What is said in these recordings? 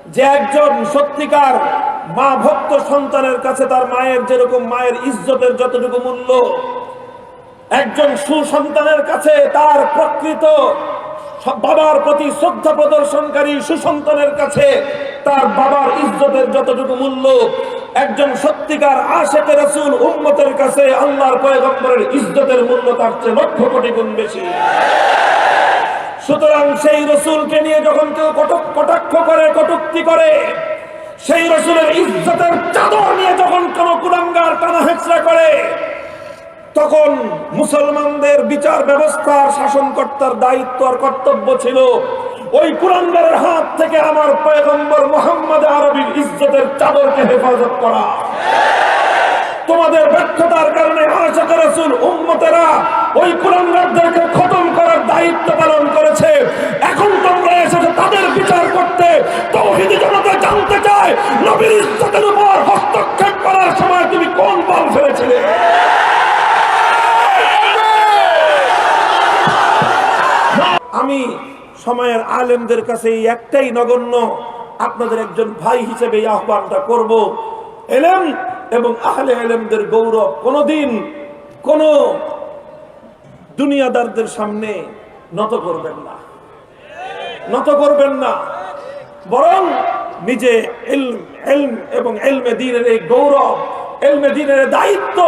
যে একজন সত্যিকার মা ভক্ত সন্তানের কাছে তার মায়ের যেরকম মায়ের ইজ্জতের যতটুকু মূল্য, একজন সুসন্তানের কাছে তার প্রকৃত বাবার প্রতি শ্রদ্ধা প্রদর্শনকারী সুসন্তানের কাছে তার বাবার ইজ্জতের যতটুকু মূল্য, একজন সত্যিকার আশিকে রাসূল উম্মতের কাছে আল্লাহর পয়গম্বরের ইজ্জতের মূল্য তার চেয়ে লক্ষ কোটি গুণ বেশি। সুতরাং সেই রাসূলকে নিয়ে যখন কেউ কটাক্ষ করে, কটূক্তি করে, সেই রাসূলের ইজ্জতের চাদর নিয়ে যখন কোন কুলাঙ্গার টানা হেঁচড়া করে, তখন মুসলমানদের বিচার ব্যবস্থার শাসনকর্তার দায়িত্ব আর কর্তব্য ছিল ওই কুলাঙ্গারের হাত থেকে আমার পয়গম্বর মুহাম্মদ আরবীর ইজ্জতের চাদরকে হেফাজত করা। তোমাদের ব্যর্থতার কারণে আশিকে রাসূল উম্মতেরা ওই কুলাঙ্গারদেরকে খতম করার দায়িত্ব পালন করেছে। এখন তোমরা এসেছো তাদের বিচার করতে। তাওহীদি জনতা জানতে চায়, নবীর ইজ্জতের উপর হস্তক্ষেপ করার সময় তুমি কোন বল ফেলেছিলে? আমি সময়ের আলেমদের কাছে একটাই নগণ্য আপনাদের একজন ভাই হিসেবে এই আহ্বানটা করব, এলেম এবং আহলে এলেমদের গৌরব কোনদিন কোন দুনিয়াদারদের সামনে নত করবেন না, নত করবেন না, বরং নিজে ইলম এবং ইলমে দ্বীনের এই গৌরব, ইলমে দ্বীনের দায়িত্ব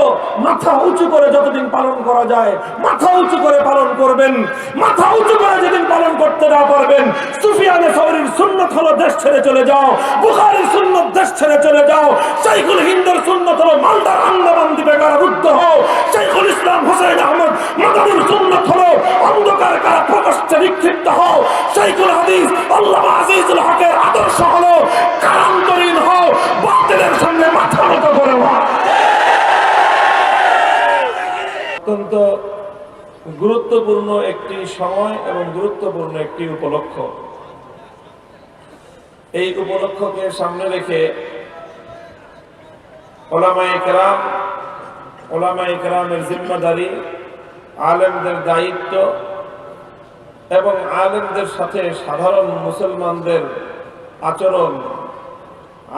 মাথা উঁচু করে যতদিন পালন করা যায় মাথা উঁচু করে পালন করবেন। মাথা উঁচু করে যেদিন পালন করতে না পারবেন, সুফিয়ানে সাওরীর সুন্নাত হলো দেশ ছেড়ে চলে যাও, বুখারীর সুন্নাত দেশ ছেড়ে চলে যাও, শাইখুল হিন্দের সুন্নাত হলো মালদার আন্দামান দ্বীপে কারারুদ্ধ হও, শাইখুল ইসলাম হুসাইন আহমদ মাদানীর সুন্নাত হলো অন্ধকার কারা প্রকোষ্ঠে নিক্ষিপ্ত হও, শাইখুল হাদিস আল্লামা আজিজুল হকের আদর্শ হলো কারান্তরীণ হও, বাতিলের সামনে মাথা নত করে হও। অত্যন্ত গুরুত্বপূর্ণ একটি সময় এবং গুরুত্বপূর্ণ একটি উপলক্ষ। এই উপলক্ষকে সামনে রেখে ওলামায়ে কেরামের জিম্মাদারি, আলেমদের দায়িত্ব এবং আলেমদের সাথে সাধারণ মুসলমানদের আচরণ,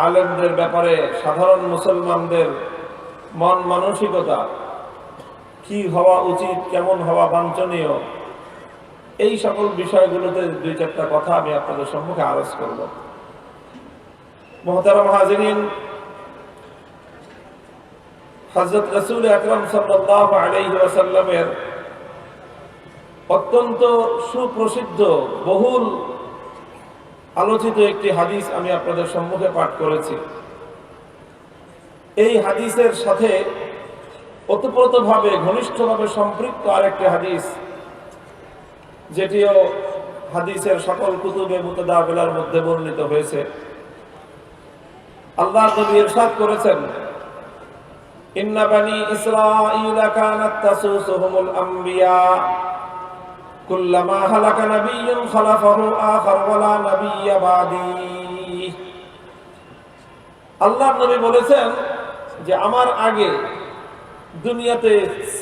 আলেমদের ব্যাপারে সাধারণ মুসলমানদের মন মানসিকতা কি হওয়া উচিত, কেমন হওয়া বাঞ্ছনীয়, এই সকল বিষয়গুলোতে দুই চারটা কথা আমি আপনাদের সম্মুখে আরজ করব। মুহতারাম হাজিরিন, হযরত রাসূল আকরাম সাল্লাল্লাহু আলাইহি ওয়াসাল্লামের অত্যন্ত সুপ্রসিদ্ধ, বহুল আলোচিত একটি হাদিস আমি আপনাদের সম্মুখে পাঠ করেছি। এই হাদিসের সাথে ওতপ্রোতভাবে ঘনিষ্ঠভাবে সম্পৃক্ত আরেকটি হাদিস, যেটিও হাদিসের সকল কুতুবে মুতাদাবিলার মধ্যে বর্ণিত হয়েছে। আল্লাহর নবী ইরশাদ করেছেন, ইন্না বানি ইসরাঈলা কানাত তাসুসুহুমুল আমবিয়া কুল্লামা হালাকা নাবিয়্যুন খালাফাহু আখার ওয়ালা নাবিয়্যা বাদি। আল্লাহর নবী বলেছেন যে আমার আগে দুনিয়াতে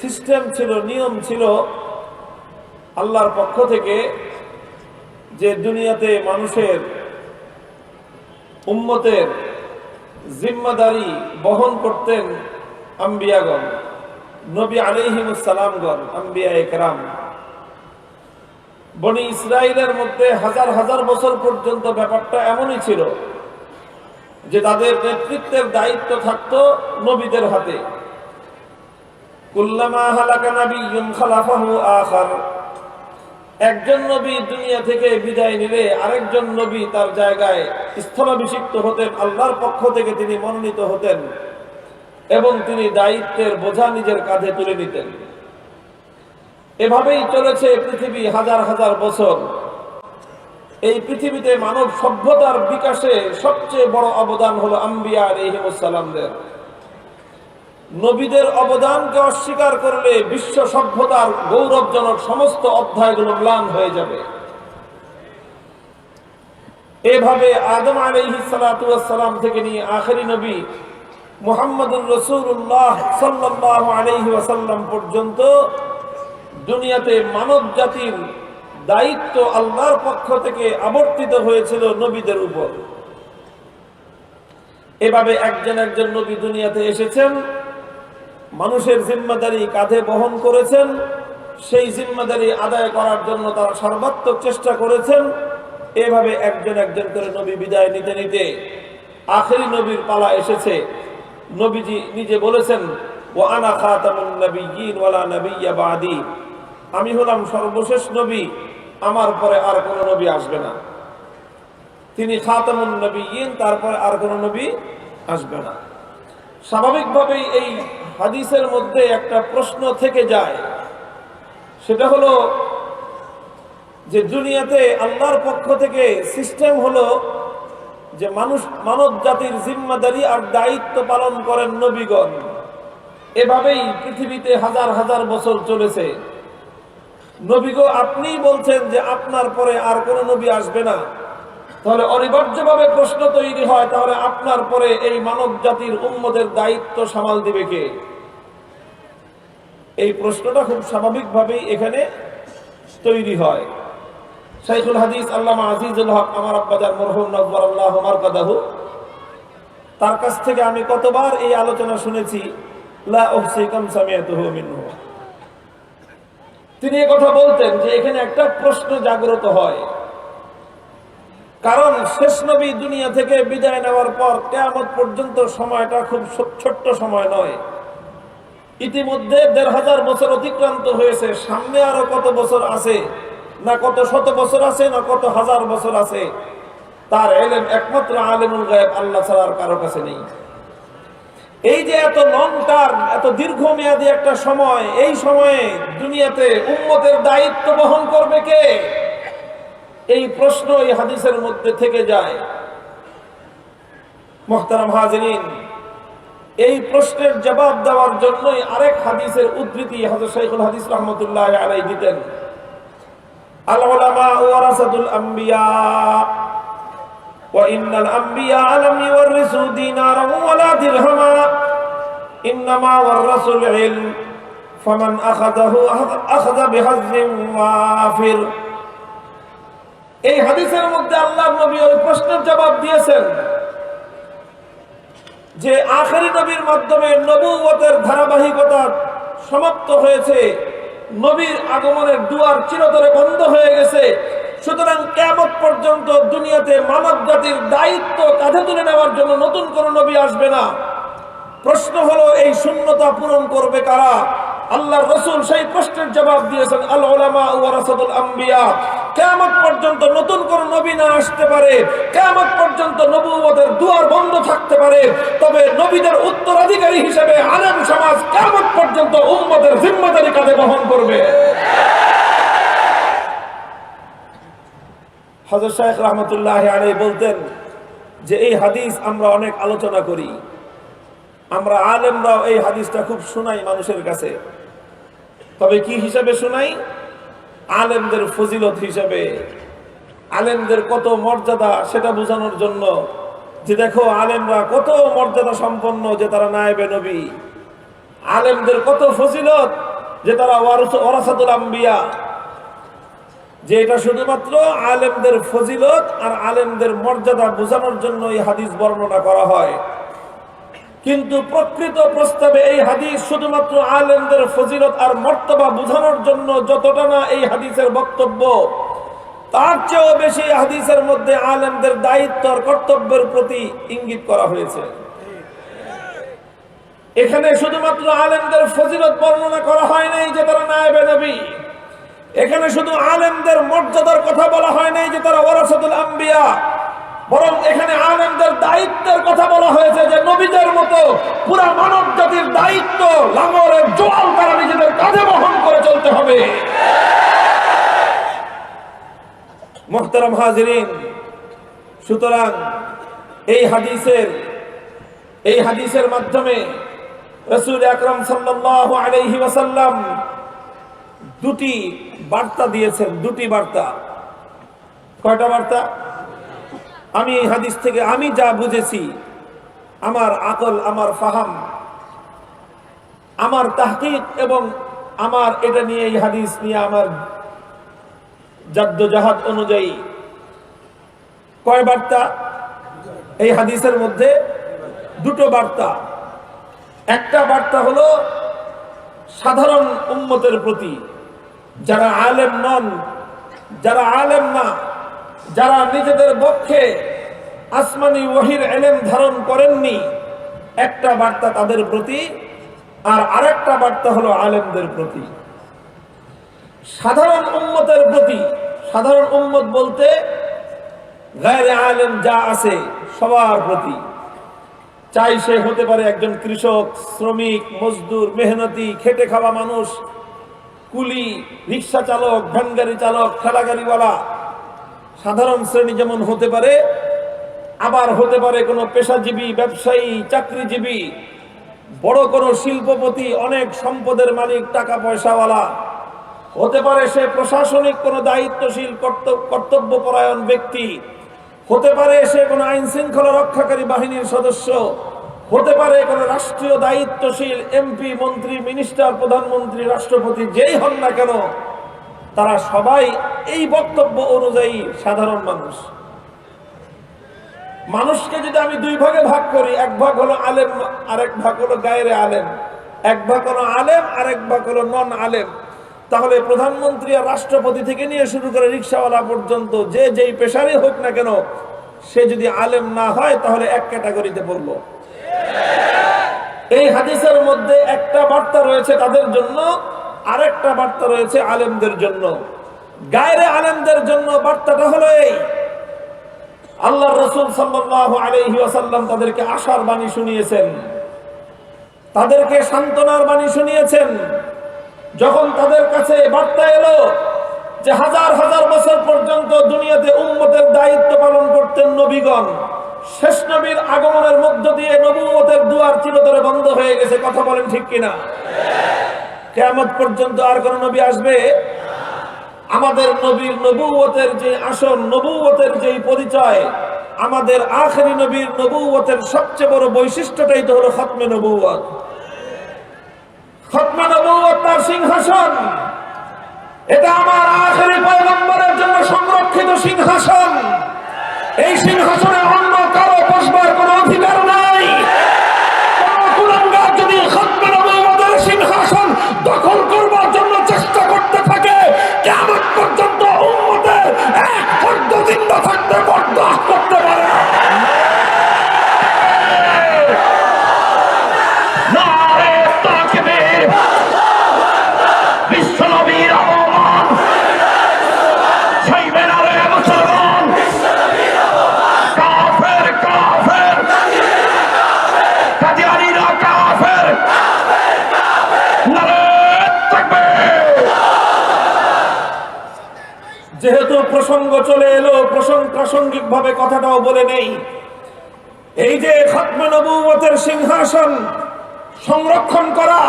সিস্টেম ছিল, নিয়ম ছিল আল্লাহর পক্ষ থেকে, যে দুনিয়াতে মানুষের উম্মতের জিম্মাদারি বহন করতেন আম্বিয়াগণ, নবী আলাইহিমুস সালামগণ, আম্বিয়ায়ে কেরাম। বনি ইসরাইলের মধ্যে হাজার হাজার বছর পর্যন্ত ব্যাপারটা এমনই ছিল যে তাদের নেতৃত্বের দায়িত্ব থাকতো নবীদের হাতে। কুল্লামা হালাকা নাবিয়্যুন খালাফাহু আখার, একজন নবী দুনিয়া থেকে বিদায় নিলে আরেকজন নবী তার জায়গায় স্থলাভিষিক্ত হতেন, আল্লাহর পক্ষ থেকে তিনি মনোনীত হতেন এবং তিনি দায়িত্বের বোঝা নিজের কাঁধে তুলে নিতেন। এভাবেই চলেছে পৃথিবী হাজার হাজার বছর। এই পৃথিবীতে মানব সভ্যতার বিকাশে সবচেয়ে বড় অবদান হলো আম্বিয়া আলাইহিমুস সালামদের। নবীদের অবদানকে অস্বীকার করলে বিশ্ব সভ্যতার গৌরবজনক সমস্ত অধ্যায়গুলো ম্লান হয়ে যাবে। এভাবে আদম আলাইহিস সালাতু ওয়াস সালাম থেকে নিয়ে আখেরি নবী মুহাম্মদুর রাসূলুল্লাহ সাল্লাল্লাহু আলাইহি ওয়াসাল্লাম পর্যন্ত দুনিয়াতে মানব জাতির দায়িত্ব আল্লাহর পক্ষ থেকে আবর্তিত হয়েছিল নবীদের উপর। এভাবে একজন একজন নবী দুনিয়াতে এসেছেন, মানুষের জিম্মাদারি কাঁধে বহন করেছেন, সেই জিম্মাদারি আদায় করার জন্য তারা সর্বাত্মক চেষ্টা করেছেন। এভাবে একজন একজন করে নবী বিদায় নিতে নিতে আখেরি নবীর পালা এসেছে। নবীজি নিজে বলেছেন, ওয়া আনা খাতামুন নাবিয়্যিন ওয়া লা নাবিয়্যা বাদি, আমি হলাম সর্বশেষ নবী, আমার পরে আর কোনো নবী আসবে না। তিনি খাতামুন নাবিয়্যিন, তারপরে আর কোনো নবী আসবে না। স্বাভাবিকভাবেই এই হাদিসের মধ্যে একটা প্রশ্ন থেকে যায়, সেটা হলো যে দুনিয়াতে আল্লাহর পক্ষ থেকে সিস্টেম হলো যে মানব জাতির জিম্মাদারি আর দায়িত্ব পালন করেন নবীগণ। এভাবেই পৃথিবীতে হাজার হাজার বছর চলেছে। নবীগো আপনিই বলছেন যে আপনার পরে আর কোনো নবী আসবে না, তাহলে অনিবার্যভাবে প্রশ্ন তৈরি হয়, তাহলে আপনার পরে এই মানব জাতির উম্মতের দায়িত্ব সামাল দিবে কে? এই প্রশ্নটা খুব স্বাভাবিকভাবেই এখানে তৈরি হয়। শাইখুল হাদিস আল্লামা আজিজুল হক আমার আব্বাজান মরহুম নব্বরাল্লাহু মারকাদাহু, তার কাছ থেকে আমি কতবার এই আলোচনা শুনেছি, লা উহসি কাম সামিআতুহু মিনহু। তিনি এই কথা বলতেন যে এখানে একটা প্রশ্ন জাগ্রত হয়, কারণ শেষ নবী দুনিয়া থেকে বিদায় নেওয়ার পর কিয়ামত পর্যন্ত সময়টা খুব ছোট্ট সময় নয়। ইতিমধ্যে ১৫০০ বছর অতিক্রান্ত হয়েছে, সামনে আরো কত বছর আছে, না কত শত বছর আছে, না কত হাজার বছর আছে, তার ইলম একমাত্র আলিমুল গায়ব আল্লাহ ছাড়া আর কারো কাছে নেই। এই যে এত লং টার্ম, এত দীর্ঘমেয়াদী একটা সময়, এই সময়ে দুনিয়াতে উম্মতের দায়িত্ব বহন করবে কে? এই প্রশ্ন এই হাদিসের মধ্যে থেকে যায়। মুহতারাম হাজিরিন, এই প্রশ্নের জবাব দেওয়ার জন্যই আরেক হাদিসের উদ্ধৃতি হযরত শাইখুল হাদিস রাহমাতুল্লাহি আলাইহি দিতেন, আল উলামা ওয়ারাসাতুল আম্বিয়া ওয়া ইন্নাল আম্বিয়া লাম ইওয়ারিসু দিনারান ওয়ালা দিরহামা ইন্নামা ওয়ারাসুল ইলম ফামান আখাযাহু আখাযা বিহাজ্জিন ওয়াফির। এই হাদিসের মধ্যে আল্লাহর নবী ওই প্রশ্নের জবাব দিয়েছেন যে আখেরি নবীর মাধ্যমে নবুয়তের ধারাবাহিকতা সমাপ্ত হয়েছে, নবীর আগমনের দুয়ার চিরতরে বন্ধ হয়ে গেছে। সুতরাং কিয়ামত পর্যন্ত দুনিয়াতে মানব জাতির দায়িত্ব কাঁধে তুলে নেওয়ার জন্য নতুন কোন নবী আসবে না। প্রশ্ন হলো এই শূন্যতা পূরণ করবে কারা? আল্লাহর রাসূল সেই প্রশ্নের জবাব দিয়েছেন, আল উলামা ওয়ারাসাতুল আম্বিয়া। কিয়ামত পর্যন্ত নতুন কোন নবী না আসতে পারে, কিয়ামত পর্যন্ত নবুয়তের দুয়ার বন্ধ থাকতে পারে, তবে নবীদের উত্তরাধিকারী হিসেবে আলেম সমাজ কিয়ামত পর্যন্ত উম্মতের জিম্মাদারি কাঁধে বহন করবে। হযরত শাইখ রাহমাতুল্লাহি আলাইহি বলতেন যে এই হাদিস আমরা অনেক আলোচনা করি, আমরা আলেমরাও এই হাদিসটা খুব শোনাই মানুষের কাছে। তবে কি হিসাবে শোনাই? আলেমদের ফজিলত হিসাবে, আলেমদের কত মর্যাদা সেটা বোঝানোর জন্য, যে দেখো আলেমরা কত মর্যাদা সম্পন্ন, যে তারা নায়েবে নবী। আলেমদের কত ফজিলত, যে তারা ওয়ারাসাতুল আম্বিয়া। যে এটা শুধুমাত্র আলেমদের ফজিলত আর আলেমদের মর্যাদা বোঝানোর জন্য এই হাদিস বর্ণনা করা হয়। কিন্তু প্রকৃত প্রস্তাবে এই হাদিস শুধুমাত্র আলেমদের ফজিলত আর মর্তবা বোঝানোর জন্য যতটা না এই হাদিসের বক্তব্য, তার চেয়েও বেশি হাদিসের মধ্যে আলেমদের দায়িত্ব আর কর্তব্যের প্রতি ইঙ্গিত করা হয়েছে। এখানে শুধুমাত্র আলেমদের ফজিলত বর্ণনা করা হয় নাই যে তারা নায়েবে নবী। এখানে শুধু আলেমদের মর্যাদার কথা বলা হয় নাই যে তারা ওয়ারাসাতুল আম্বিয়া, বরং এখানে আলেমদের দায়িত্বের কথা বলা হয়েছে, যে নবীদের মতো পুরা মানব জাতির দায়িত্ব লাঙ্গলের জোয়াল তারা নিজেদের কাঁধে বহন করে চলতে হবে। মুহতারাম হাজিরিন, সুতরাং এই হাদিসের মাধ্যমে রাসূল আকরাম সাল্লাল্লাহু আলাইহি ওয়াসাল্লাম দুটি বার্তা দিয়েছেন। দুটি বার্তা। কয়টা বার্তা? আমি এই হাদিস থেকে আমি যা বুঝেছি, আমার আকল, আমার ফাহাম, আমার তাহকিক এবং আমার এটা নিয়ে, এই হাদিস নিয়ে আমার জাদ্দোজাহাদ অনুযায়ী কয় বার্তা এই হাদিসের মধ্যে? দুটো বার্তা। একটা বার্তা হলো সাধারণ উম্মতের প্রতি, যারা আলেম নন, যারা আলেম না, যারা নিজেদের পক্ষে আসমানি ওহীর ইলম ধারণ করেননি, একটা বার্তা তাদের প্রতি। আর আরেকটা বার্তা হলো আলেমদের প্রতি, সাধারণ উম্মতের প্রতি। সাধারণ উম্মত বলতে গায়রে আলেম যা আছে সবার প্রতি, চাই সে হতে পারে একজন কৃষক, শ্রমিক, মজদুর, মেহনতি, খেটে খাওয়া মানুষ, কুলি, রিক্সা চালক, ভ্যান গাড়ি চালক, ঠেলা গাড়িওয়ালা, সাধারণ শ্রেণী যেমন হতে পারে, আবার হতে পারে কোনো পেশাজীবী, ব্যবসায়ী, চাকরিজীবী, বড় কোনো শিল্পপতি, অনেক সম্পদের মালিক, টাকা পয়সাওয়ালা, হতে পারে সে প্রশাসনিক কোনো দায়িত্বশীল কর্তব্যপরায়ণ ব্যক্তি, হতে পারে সে কোনো আইন শৃঙ্খলা রক্ষাকারী বাহিনীর সদস্য, হতে পারে কোনো রাষ্ট্রীয় দায়িত্বশীল এমপি, মন্ত্রী, মিনিস্টার, প্রধানমন্ত্রী, রাষ্ট্রপতি, যেই হন না কেন, তারা সবাই এই বক্তব্য অনুযায়ী সাধারণ মানুষ। মানুষকে যদি আমি দুই ভাগে ভাগ করি, এক ভাগ হলো আলেম, আরেক ভাগ হলো গায়রে আলেম, এক ভাগ হলো আলেম, আরেক ভাগ হলো নন আলেম, তাহলে প্রধানমন্ত্রী আর রাষ্ট্রপতি থেকে নিয়ে শুরু করে রিক্সাওয়ালা পর্যন্ত যে যেই পেশারই হোক না কেন, সে যদি আলেম না হয় তাহলে এক ক্যাটাগরিতে পড়লো। এই হাদিসের মধ্যে একটা বার্তা রয়েছে তাদের জন্য, আরেকটা বার্তা রয়েছে আলেমদের জন্য। গায়রে আলেমদের জন্য বার্তাটা হলো এই, আল্লাহর রাসূল সাল্লাল্লাহু আলাইহি ওয়াসাল্লাম তাদেরকে আশার বাণী শুনিয়েছেন, তাদেরকে সান্ত্বনার বাণী শুনিয়েছেন। যখন তাদের কাছে বার্তা এলো যে হাজার হাজার বছর পর্যন্ত দুনিয়াতে উম্মতের দায়িত্ব পালন করতেন নবীগণ, শেষ নবীর আগমনের মধ্য দিয়ে নবুয়তের দুয়ার চিরতরে বন্ধ হয়ে গেছে, কথা বলেন ঠিক কিনা? কিয়ামত পর্যন্ত আর কোন নবী আসবে? আমাদের নবীর নবুয়তের যে আসন, নবুয়তের যে পরিচয়, আমাদের আখেরি নবীর নবুয়তের সবচেয়ে বড় বৈশিষ্ট্যটাই তো হলো খতমে নবুয়ত। খতমে নবুয়ত তার সিংহাসন, এটা আমার আখেরি পয়গম্বরের জন্য সংরক্ষিত সিংহাসন। এই সিংহাসনে অন্য কারো বসবার কোনো অধিকার নাই। কোন কুলাঙ্গার যদি খতমে নবুয়তের সিংহাসন দখল করবার জন্য চেষ্টা করতে থাকে, কিয়ামত পর্যন্ত উম্মতের এক ফর্দ জিন্দা থাকতে বরদাস্ত করতে পারে না। নারে তাকবীর, বিশ্বনবীর আগমন, চাইবে না রে মুসলমান, কাফের কাফের, কাদিয়ানীরা কাফের, নারে তাকবীর। যেহেতু প্রসঙ্গ চলে এলো, প্রাসঙ্গিক ভাবে কথাটাও বলে নেই। এই যে খতমে নবুয়তের সিংহাসন সংরক্ষণ করা,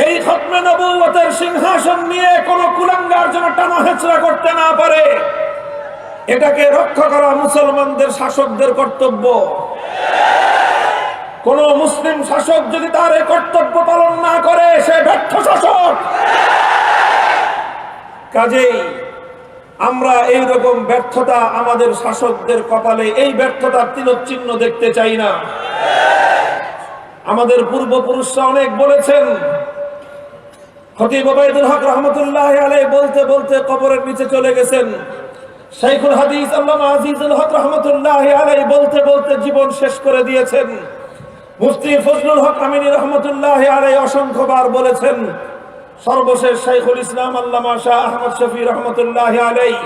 এই খতমে নবুয়তের সিংহাসন নিয়ে কোন কুলাঙ্গার যেন টানা হেঁচড়া করতে না পারে, এটাকে রক্ষা করা মুসলমানদের শাসকদের কর্তব্য। কোন মুসলিম শাসক যদি তার এই কর্তব্য পালন না করে, সে ব্যর্থ শাসক। কাজেই আমরা এই রকম ব্যর্থতা আমাদের শাসকদের কপালে, এই ব্যর্থতার তিলচিহ্ন দেখতে চাই না। আমাদের পূর্বপুরুষরা অনেক বলেছেন। খতিব ওবায়দুল হক রহমতুল্লাহি আলাইহি বলতে বলতে কবরের নিচে চলে গেছেন। শাইখুল হাদিস আল্লামা আজিজুল হক রহমতুল্লাহি আলাইহি বলতে বলতে জীবন শেষ করে দিয়েছেন। মুফতি ফজলুল হক আমিনী রহমতুল্লাহি আলাইহি অসংখ্যবার বলেছেন। সর্বশেষ শাইখুল ইসলাম আল্লামা শাহ আহমদ শফি রহমতুল্লাহি আলাইহি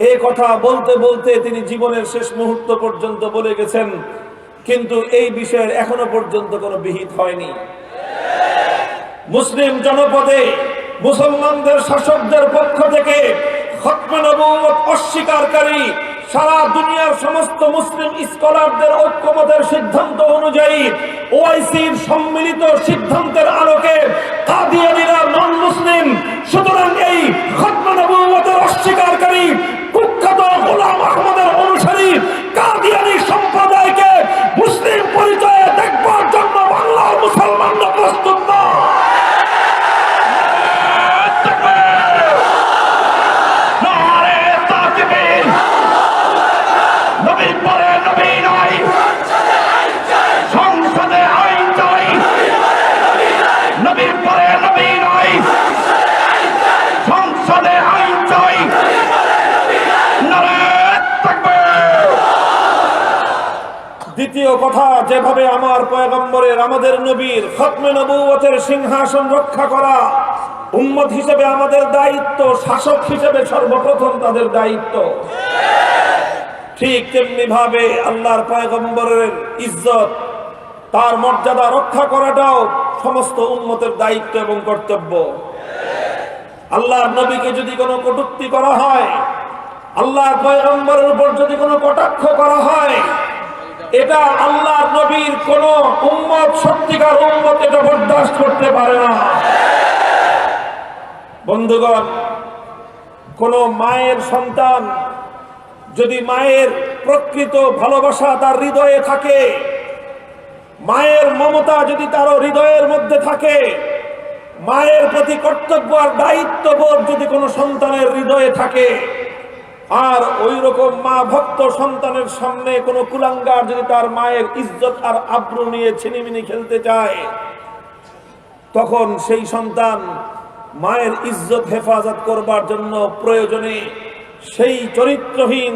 এই কথা বলতে বলতে তিনি জীবনের শেষ মুহূর্ত পর্যন্ত বলে গেছেন, কিন্তু এই বিষয়ের এখনো পর্যন্ত কোনো বিহিত হয়নি। মুসলিম জনপদে মুসলমানদের শাসকদের পক্ষ থেকে খতমে নবুয়ত অস্বীকারী সারা দুনিয়ার সমস্ত মুসলিম স্কলারদের ঐক্যমতের সিদ্ধান্ত অনুযায়ী, ওআইসির সম্মিলিত সিদ্ধান্তের আলোকে কাদিয়ানীরা নন মুসলিম। সুতরাং এই খতমে নবুয়তের অস্বীকারী কুখ্যাত গোলাম আহমদের অনুসারী কাদিয়ানী সম্প্রদায়কে মুসলিম পরিচয়ে দেখবার জন্য বাংলার মুসলমানরা প্রস্তুত না। দ্বিতীয় কথা, যেভাবে আমার পয়গম্বরের, আমাদের নবীর খতমে নবুয়তের সিংহাসন রক্ষা করা উম্মত হিসেবে আমাদের দায়িত্ব, শাসক হিসেবে সর্বপ্রথম তাদের দায়িত্ব, ঠিক তেমনি ভাবে আল্লাহর পয়গম্বরের ইজ্জত, তার মর্যাদা রক্ষা করাটাও সমস্ত উম্মতের দায়িত্ব এবং কর্তব্য। আল্লাহর নবীকে যদি কোনো কটূক্তি করা হয়, আল্লাহর পয়গম্বরের উপর যদি কোনো কটাক্ষ করা হয়, এটা আল্লাহর নবীর কোন উম্মত, সত্যিকার উম্মত এটা বরদাস্ত করতে পারে না। বন্ধুগণ, কোন মায়ের সন্তান যদি মায়ের প্রকৃত ভালোবাসা তার হৃদয়ে থাকে, মায়ের মমতা যদি তার হৃদয়ের মধ্যে থাকে, মায়ের প্রতি কর্তব্য আর দায়িত্ববোধ যদি কোনো সন্তানের হৃদয়ে থাকে, আর ওই রকম মা ভক্ত সন্তানের সামনে কোনো কুলাঙ্গার যদি তার মায়ের ইজ্জত আর আব্রু নিয়ে ছিনিমিনি খেলতে চায়, তখন সেই সন্তান মায়ের ইজ্জত হেফাজত করবার জন্য প্রয়োজনে সেই চরিত্রহীন,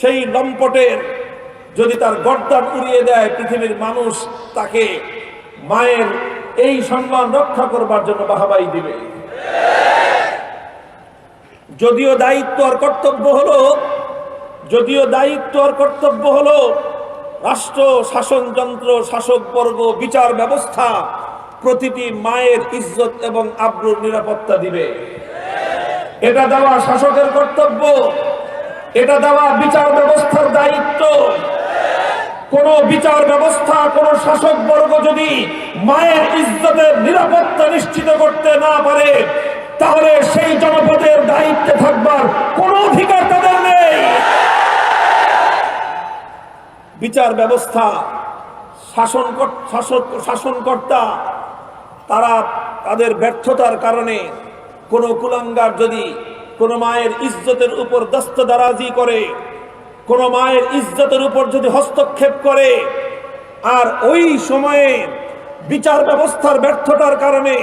সেই লম্পটের যদি তার গর্দান উড়িয়ে দেয়, পৃথিবীর মানুষ তাকে মায়ের এই সম্মান রক্ষা করবার জন্য বাহাবাই দিবে। যদিও দায়িত্ব আর কর্তব্য হলো রাষ্ট্র, শাসনযন্ত্র, শাসকবর্গ, বিচার ব্যবস্থা প্রতিটি মায়ের ইজ্জত এবং আব্রুর নিরাপত্তা দিবে, এটা দেওয়া শাসকের কর্তব্য, এটা দেওয়া বিচার ব্যবস্থার দায়িত্ব। কোন বিচার ব্যবস্থা, কোন শাসক বর্গ যদি মায়ের ইজ্জতের নিরাপত্তা নিশ্চিত করতে না পারে, তাহলে সেই জনপদের দায়িত্বে থাকবার কোন অধিকার তাদের নেই। বিচার ব্যবস্থা, শাসনকর্তা তারা তাদের ব্যর্থতার কারণে কোন কুলাঙ্গার যদি কোন মায়ের ইজ্জতের উপর দস্তদারাজি করে, কোন মায়ের ইজ্জতের উপর যদি হস্তক্ষেপ করে, আর ওই সময়ে বিচার ব্যবস্থার ব্যর্থতার কারণে,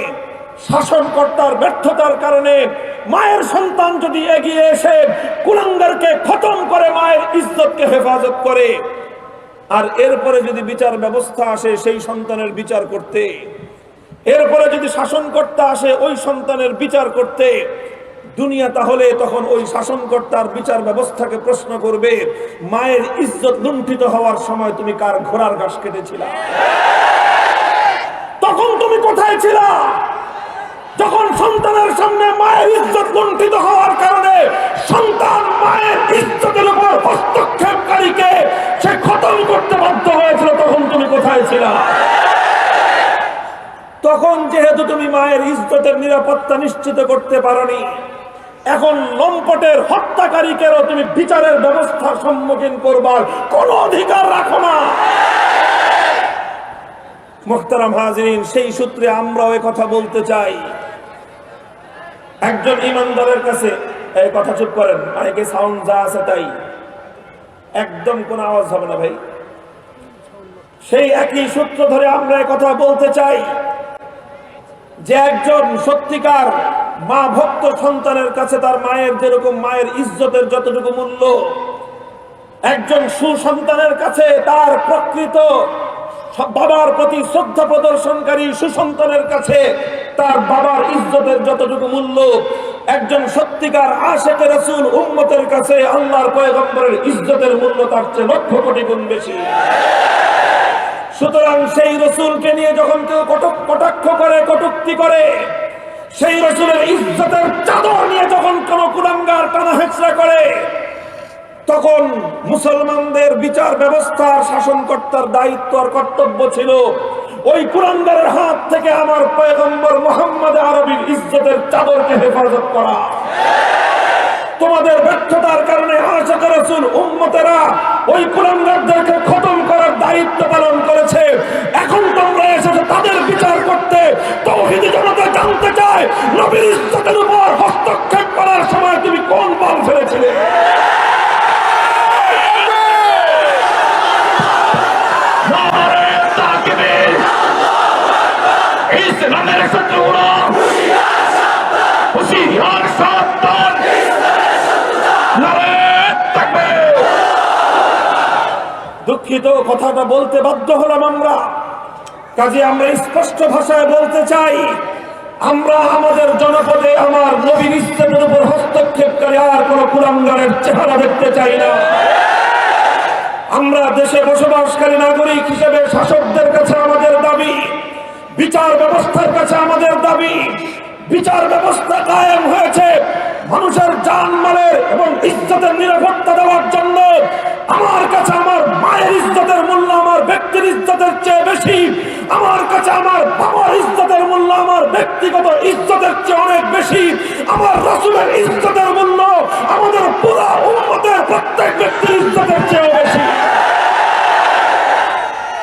শাসনকর্তার ব্যর্থতার কারণে মায়ের সন্তান যদি এগিয়ে এসে কুলাঙ্গারকে খতম করে মায়ের ইজ্জতকে হেফাজত করে, আর এরপরে যদি বিচার ব্যবস্থা আসে সেই সন্তানের বিচার করতে, এরপরে যদি শাসনকর্তা আসে ওই সন্তানের বিচার করতে, দুনিয়া তাহলে তখন ওই শাসনকর্তার বিচার ব্যবস্থাকে প্রশ্ন করবে, মায়ের ইজ্জত লুণ্ঠিত হওয়ার সময় তুমি কার ঘোড়ার ঘাস কেটেছিলা? তখন তুমি কোথায় ছিলা? যখন সন্তানের সামনে মায়ের ইজ্জত লুণ্ঠিত হওয়ার কারণে সন্তান মায়ের ইজ্জতের উপর হস্তক্ষেপকারীকে সে খতম করতে বাধ্য হয়েছিল, তখন তুমি কোথায় ছিলা? তখন যেহেতু তুমি মায়ের ইজ্জতের নিরাপত্তা নিশ্চিত করতে পারোনি, এখন লম্পটের হত্যাকারীকেও তুমি বিচারের ব্যবস্থার সম্মুখীন করবার কোনো অধিকার রাখো না। মুহতারাম হাজিরিন, সেই সূত্রে আমরাও এই কথা বলতে চাই, একজন ইমানদারের কাছে, এই কথা চুপ করেন, মাইকে সাউন্ড যা আছে তাই, একদম কোনো আওয়াজ হবে না ভাই। সেই একই সূত্র ধরে আমরা এই কথা বলতে চাই যে একজন সত্যিকার মা ভক্ত সন্তানের কাছে তার মায়ের যেরকম মায়ের ইজ্জতের যতটুকু মূল্য, একজন সুসন্তানের কাছে তার প্রকৃত বাবার প্রতি শ্রদ্ধা প্রদর্শনকারী সুসন্তানের কাছে তার বাবার ইজ্জতের যতটুকু মূল্য, একজন সত্যিকার আশিকে রাসূল উম্মতের কাছে আল্লাহর পয়গম্বরের ইজ্জতের মূল্য তার চেয়ে লক্ষ কোটি গুণ বেশি। সুতরাং সেই রসুলকে নিয়ে যখন কেউ কটাক্ষ করে, কটূক্তি করে, সেই রসুলের ইজ্জতের চাদর নিয়ে যখন কোন কুলাঙ্গার টানা হেঁচড়া করে, তখন মুসলমানদের বিচার ব্যবস্থার শাসনকর্তার দায়িত্ব আর কর্তব্য ছিল ওই কুলাঙ্গারের হাত থেকে আমার পয়গম্বর মুহাম্মদ আরবীর ইজ্জতের চাদরকে হেফাজত করা। তোমাদের ব্যর্থতার কারণে আশিকে রাসূল উম্মতেরা ওই কুলাঙ্গারদেরকে খতম করার দায়িত্ব পালন করেছে। এখন তোমরা এসেছো তাদের বিচার করতে। তাওহীদি জনতা জানতে চায়, নবীর ইজ্জতের উপর হস্তক্ষেপ করার সময় তুমি কোন বল ফেলেছিলে? নারে তাকবীর! ইসলামের শত্রুরা হুঁশিয়ার সাবধান! দুঃখিত, কথাটা বলতে বাধ্য হলাম আমরা। কাজে আমরা স্পষ্ট ভাষায় বলতে চাই, আমরা আমাদের জনপদে আমার নবীর ইজ্জতের উপর হস্তক্ষেপকারী আর কোন কুলাঙ্গারের চেহারা দেখতে চাই না। আমরা দেশে বসবাসকারী নাগরিক হিসেবে শাসকদের কাছে আমাদের দাবি, বিচার ব্যবস্থার কাছে আমাদের দাবি, বিচার ব্যবস্থা কায়েম হয়েছে মানুষের জানমালের এবং ইজ্জতের নিরাপত্তা দেওয়ার জন্য। আমার কাছে আমার মায়ের ইজ্জতের মূল্য আমার ব্যক্তির ইজ্জতের চেয়ে বেশি। আমার কাছে আমার বাবার ইজ্জতের মূল্য আমার ব্যক্তিগত ইজ্জতের চেয়ে অনেক বেশি। আমার রাসূলের ইজ্জতের মূল্য আমাদের পুরো উম্মতের প্রত্যেক ব্যক্তির ইজ্জতের চেয়ে বেশি।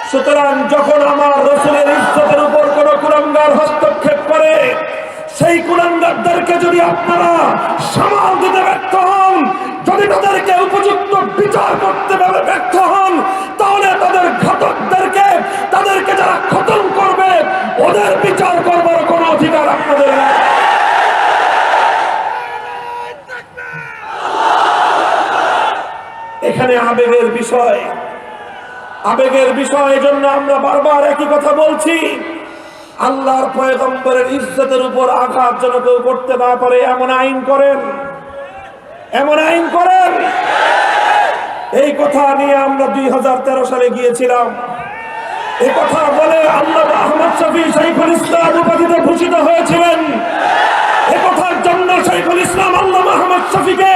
সুতরাং যখন আমার রাসূলের ইজ্জতের উপর কোন কুলাঙ্গার হস্তক্ষেপ করে, সেই কুলাঙ্গারদেরকে যদি আপনারা সামাল দিতে ব্যর্থ হন, যদি তাদেরকে উপযুক্ত বিচার করতে ব্যর্থ হন, তাহলে তাদের ঘাতকদেরকে, তাদেরকে যারা খতম করবে, ওদের বিচার করবার কোনো অধিকার আপনাদের নেই। এখানে আবেগের বিষয়, আবেগের বিষয়। এজন্য আমরা বারবার একই কথা বলছি, আল্লাহর পয়গম্বরের ইজ্জতের উপর আঘাত যেন কেউ করতে না পারে এমন আইন করেন, এমন আইন করেন। এই কথা নিয়ে আমরা 2013 সালে গিয়েছিলাম। এই কথা বলে আল্লামা আহমদ শফী শাইখুল ইসলাম উপাধিতে ভূষিত হয়েছিলেন। এই কথার জন্য শাইখুল ইসলাম আল্লামা আহমদ শফীকে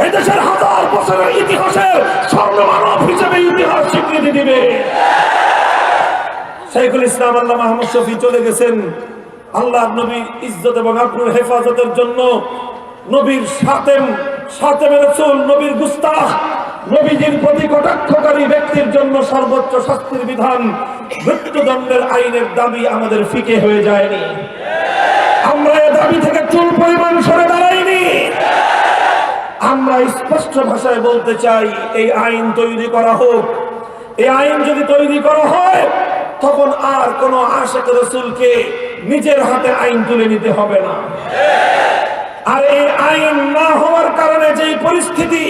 এদেশের 1000 বছরের ইতিহাসের স্বর্ণমানব হিসেবে ইতিহাস স্বীকৃতি দিবে। শাইখুল ইসলাম আল্লামা আহমদ শফী চলে গেছেন আল্লাহর নবীর ইজ্জত এবং আবরুর হেফাজতের জন্য। নবীর সাতেমের রাসূল, নবীর গুস্তাখ, নবীজির প্রতি কটাক্ষকারী ব্যক্তির জন্য সর্বোচ্চ শাস্তির বিধান মৃত্যুদণ্ডের আইনের দাবি আমাদের ফিকে হয়ে যায়নি। আমরা এই দাবি থেকে চুল পরিমাণ সরে দাঁড়াইনি। আমরা স্পষ্ট ভাষায় বলতে চাই, এই আইন তৈরি করা হোক। এই আইন যদি তৈরি করা হয়, তখন আর কোন আশিক রাসূলকে নিজের হাতে আইন তুলে নিতে হবে না। আর এই আইন না হওয়ার কারণে যেই পরিস্থিতি,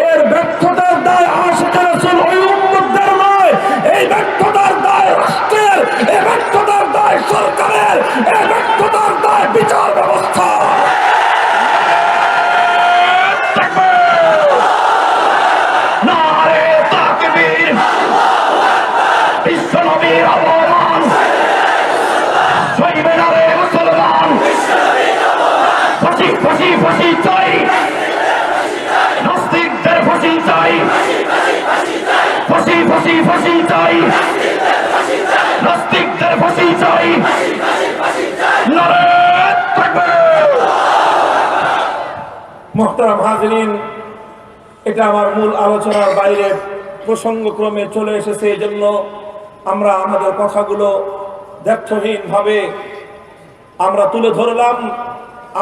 এর ব্যর্থতার দায় আশিক রাসূল ওই উম্মতদের নয়, এই ব্যর্থতার দায় রাষ্ট্রের, এই ব্যর্থতার দায় সরকারের, এই ব্যর্থতার দায় বিচার ব্যবস্থা। নারে তাকবীর, বিশ্বনবীর অবমান, সইবে না রে মুসলমান, ফাঁসি ফাঁসি ফাঁসি চাই, নাস্তিকদের ফাঁসি চাই, ফাঁসি ফাঁসি ফাঁসি চাই, নাস্তিকদের ফাঁসি চাই। নারে তাকবীর। মুহতারাম হাজিরিন, এটা আমার মূল আলোচনার বাইরে প্রসঙ্গক্রমে চলে এসেছে। এই জন্য আমরা আমাদের কথাগুলো দ্ব্যর্থহীন ভাবে আমরা তুলে ধরলাম।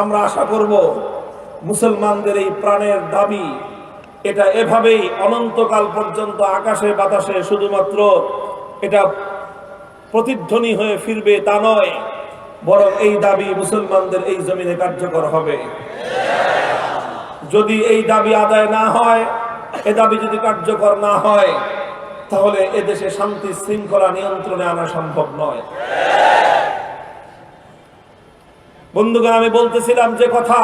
আমরা আশা করব মুসলমানদের এই প্রাণের দাবি এটা এভাবেই অনন্তকাল পর্যন্ত আকাশে বাতাসে শুধুমাত্র এটা প্রতিধ্বনি হয়ে ফিরবে তা নয়, বরং এই দাবি মুসলমানদের এই জমিনে কার্যকর হবে। যদি এই দাবি আদায় না হয়, এ দাবি যদি কার্যকর না হয়, তাহলে এদেশে শান্তি শৃঙ্খলা নিয়ন্ত্রণে আনা সম্ভব নয়। বন্ধুগণ, আমি বলতেছিলাম যে কথা,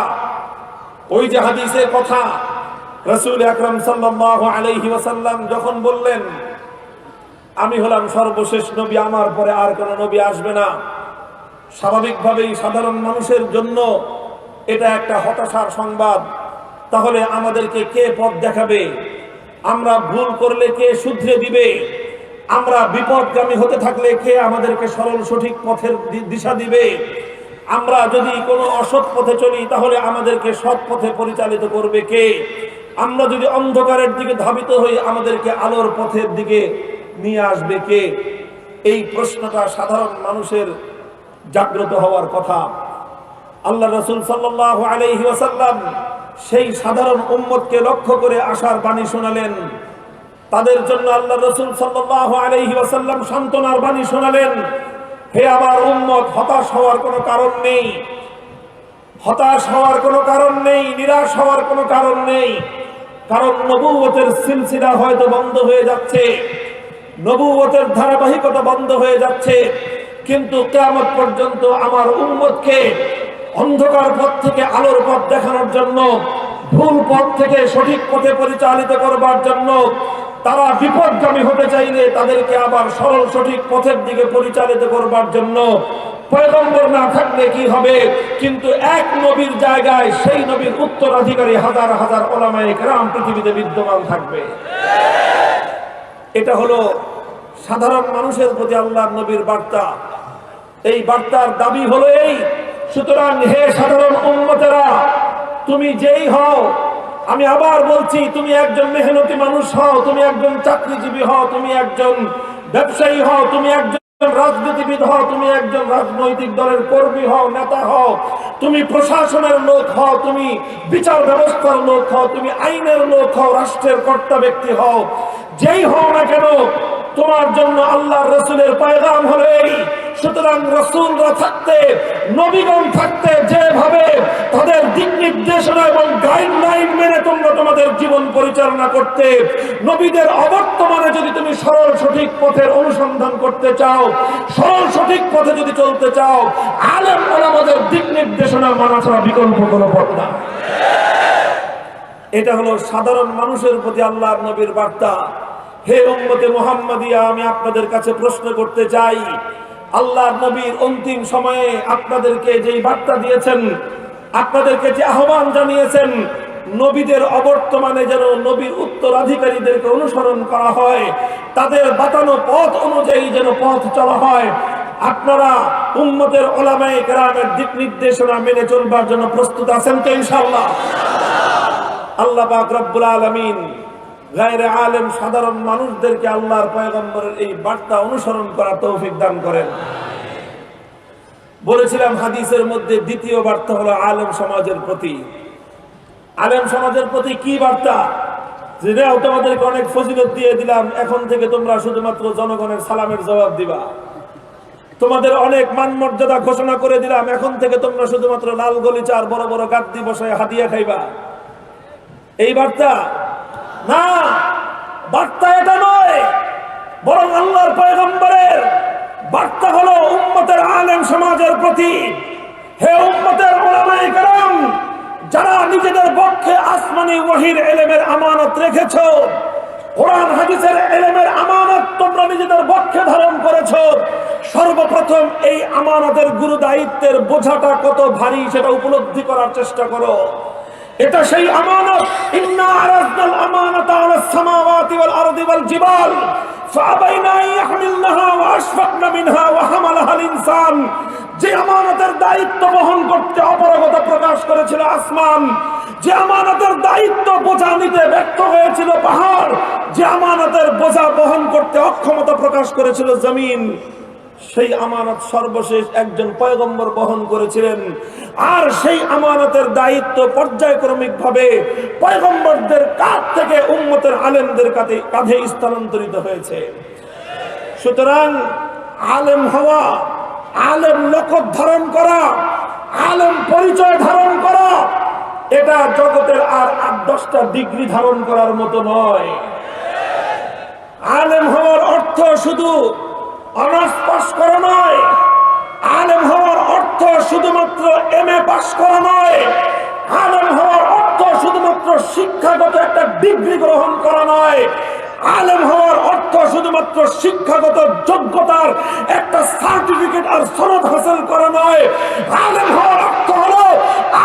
ওই যে হাদিসের কথা, রাসূল আকরাম সাল্লাল্লাহু আলাইহি ওয়াসাল্লাম যখন বললেন, আমি হলাম সর্বশেষ নবী, আমার পরে আর কোন নবী আসবে না, স্বাভাবিকভাবেই সাধারণ মানুষের জন্য এটা একটা হতাশার সংবাদ। তাহলে আমাদেরকে কে পথ দেখাবে? আমরা ভুল করলে কে শুধরে দিবে? আমরা বিপদগামী হতে থাকলে কে আমাদেরকে সরল সঠিক পথের দিশা দিবে? আমরা যদি কোনো অসৎ পথে চলি, তাহলে আমাদেরকে সৎ পথে পরিচালিত করবে কে? আমরা যদি অন্ধকারের দিকে ধাবিত হই, আমাদেরকে আলোর পথের দিকে নিয়ে আসবে কে? এই প্রশ্নটা সাধারণ মানুষের জাগ্রত হওয়ার কথা। আল্লাহ রাসূল সাল্লাল্লাহু আলাইহি ওয়াসাল্লাম সেই সাধারণ উম্মতকে লক্ষ্য করে আশার বাণী শোনালেন। তাদের জন্য আল্লাহ রাসূল সাল্লাল্লাহু আলাইহি ওয়াসাল্লাম সান্ত্বনার বাণী শোনালেন, হে আমার উম্মত, হতাশ হওয়ার কোনো কারণ নেই, হতাশ হওয়ার কোনো কারণ নেই, নিরাশ হওয়ার কোনো কারণ নেই। কারণ নবুয়তের সিলসিলা হয়তো বন্ধ হয়ে যাচ্ছে, নবুয়তের ধারাবাহিকতা বন্ধ হয়ে যাচ্ছে, কিন্তু কিয়ামত পর্যন্ত আমার উম্মতকে অন্ধকার পথ থেকে আলোর পথ দেখানোর জন্য, ভুল পথ থেকে সঠিক পথে পরিচালিত করবার জন্য, তারা বিপদগামী হতে চাইলে তাদেরকে আবার সরল সঠিক পথের দিকে পরিচালিত করবার জন্য পয়গম্বর না থাকলে কি হবে, কিন্তু এক নবীর জায়গায় সেই নবীর উত্তরাধিকারী হাজার হাজার উলামায়ে কেরাম পৃথিবীতে বিদ্যমান থাকবে। এটা হলো সাধারণ মানুষের প্রতি আল্লাহর নবীর বার্তা। এই বার্তার দাবি হলো এই, সুতরাং হে সাধারণ উম্মতেরা, তুমি যেই হও, আমি আবার বলছি, তুমি একজন মেহনতি মানুষ হও, তুমি একজন চাকরিজীবী হও, তুমি একজন ব্যবসায়ী হও, তুমি একজন রাজনীতিবিদ হও, তুমি একজন রাজনৈতিক দলের কর্মী হও, নেতা হও, তুমি প্রশাসনের লোক হও, তুমি বিচার ব্যবস্থার লোক হও, তুমি আইনের লোক হও, রাষ্ট্রের কর্তা ব্যক্তি হও, যেই হও না কেন, তোমার জন্য আল্লাহর রাসূলের পয়গাম হলো এই। সুতরাং রাসূলরা থাকতে, নবীগণ থাকতে যেভাবে তাদের দিক নির্দেশনা এবং গাইডলাইন মেনে তোমরা তোমাদের জীবন পরিচালনা করতে, নবীদের অবর্তমানে যদি তুমি সরল সঠিক পথের অনুসন্ধান করতে চাও, সরল সঠিক পথে যদি চলতে চাও, আলেম ওলামাদের দিক নির্দেশনা মানা ছাড়া বিকল্প কোনো পথ না। এটা হলো সাধারণ মানুষের প্রতি আল্লাহর নবীর বার্তা। হে উম্মতে মুহাম্মাদিয়া, আমি আপনাদের কাছে প্রশ্ন করতে চাই, আল্লাহর নবীর অন্তিম সময়ে আপনাদেরকে যেই বার্তা দিয়েছেন, আপনাদেরকে যে আহ্বান জানিয়েছেন, নবীদের অবর্তমানে যেন নবীর উত্তরাধিকারীদেরকে অনুসরণ করা হয়, তাদের বাতানো পথ অনুযায়ী যেন পথ চলা হয়, আপনারা উম্মতের উলামায়ে কেরামের দিক নির্দেশনা মেনে চলবার জন্য প্রস্তুত আছেন তো ইনশাআল্লাহ? আল্লাহ পাক রব্বুল আলামিন গায়রে আলেম সাধারণ মানুষদেরকে আল্লাহর পয়গম্বরের এই বার্তা অনুসরণ করার তৌফিক দান করেন। বলেছিলাম হাদিসের মধ্যে দ্বিতীয় বার্তা হলো আলেম সমাজের প্রতি। আলেম সমাজের প্রতি কি বার্তা? যে তোমাদেরকে অনেক ফজিলত দিয়ে দিলাম, এখন থেকে তোমরা শুধুমাত্র জনগণের সালামের জবাব দিবা। তোমাদের অনেক মান মর্যাদা ঘোষণা করে দিলাম, এখন থেকে তোমরা শুধুমাত্র লাল গলিচা আর বড় বড় গাদ্দি বসায় হাদিয়া খাইবা। এই বার্তা না, বার্তা এটা নয়, বরং আল্লাহর পয়গম্বরের বার্তা হলো উম্মতের আলেম সমাজের প্রতি। হে উম্মতের উলামায়ে কেরাম, যারা নিজেদের পক্ষে আসমানি ওহীর ইলমের আমানত রেখেছো, কোরআন হাদিসের ইলমের আমানত তোমরা নিজেদের পক্ষে ধারণ করেছো, সর্বপ্রথম এই আমানতের গুরু দায়িত্বের বোঝাটা কত ভারী সেটা উপলব্ধি করার চেষ্টা করো। এটা সেই আমানত, ইন্না আরাদনাল আমানাতা আলাস সামাওয়াতি ওয়াল আরদি ওয়াল জিবাল ফাআবাইনা আন ইয়াহমিলনাহা ওয়া আশফাকনা মিনহা ওয়া হামালাহাল ইনসান। যে আমানতের দায়িত্ব বহন করতে অপারগতা প্রকাশ করেছিল আসমান, যে আমানতের দায়িত্ব বোঝা নিতে ব্যর্থ হয়েছিল পাহাড়, যে আমানতের বোঝা বহন করতে অক্ষমতা প্রকাশ করেছিল জমিন, সেই আমানত সর্বশেষ একজন পয়গম্বর বহন করেছিলেন। আর সেই আমানতের দায়িত্ব পর্যায়ক্রমিক ভাবে পয়গম্বরদের কাঁধ থেকে উম্মতের আলেমদের কাঁধে স্থানান্তরিত হয়েছে। সুতরাং আলেম হওয়া, আলেম লকব ধারণ করা, আলেম পরিচয় ধারণ করা, এটা জগতের আর 8-10টা ডিগ্রি ধারণ করার মতো নয়। আলেম হওয়ার অর্থ শুধু অনার্স পাস করা নয়, আলেম হওয়ার অর্থ শুধুমাত্র MA পাস করা নয়, আলেম হওয়ার অর্থ শুধুমাত্র শিক্ষাগত একটা ডিগ্রি গ্রহণ করা নয়, আলেম হওয়ার অর্থ শুধুমাত্র শিক্ষাগত যোগ্যতার একটা সার্টিফিকেট আর সনদ হাসিল করা নয়। আলেম হওয়ার অর্থ হলো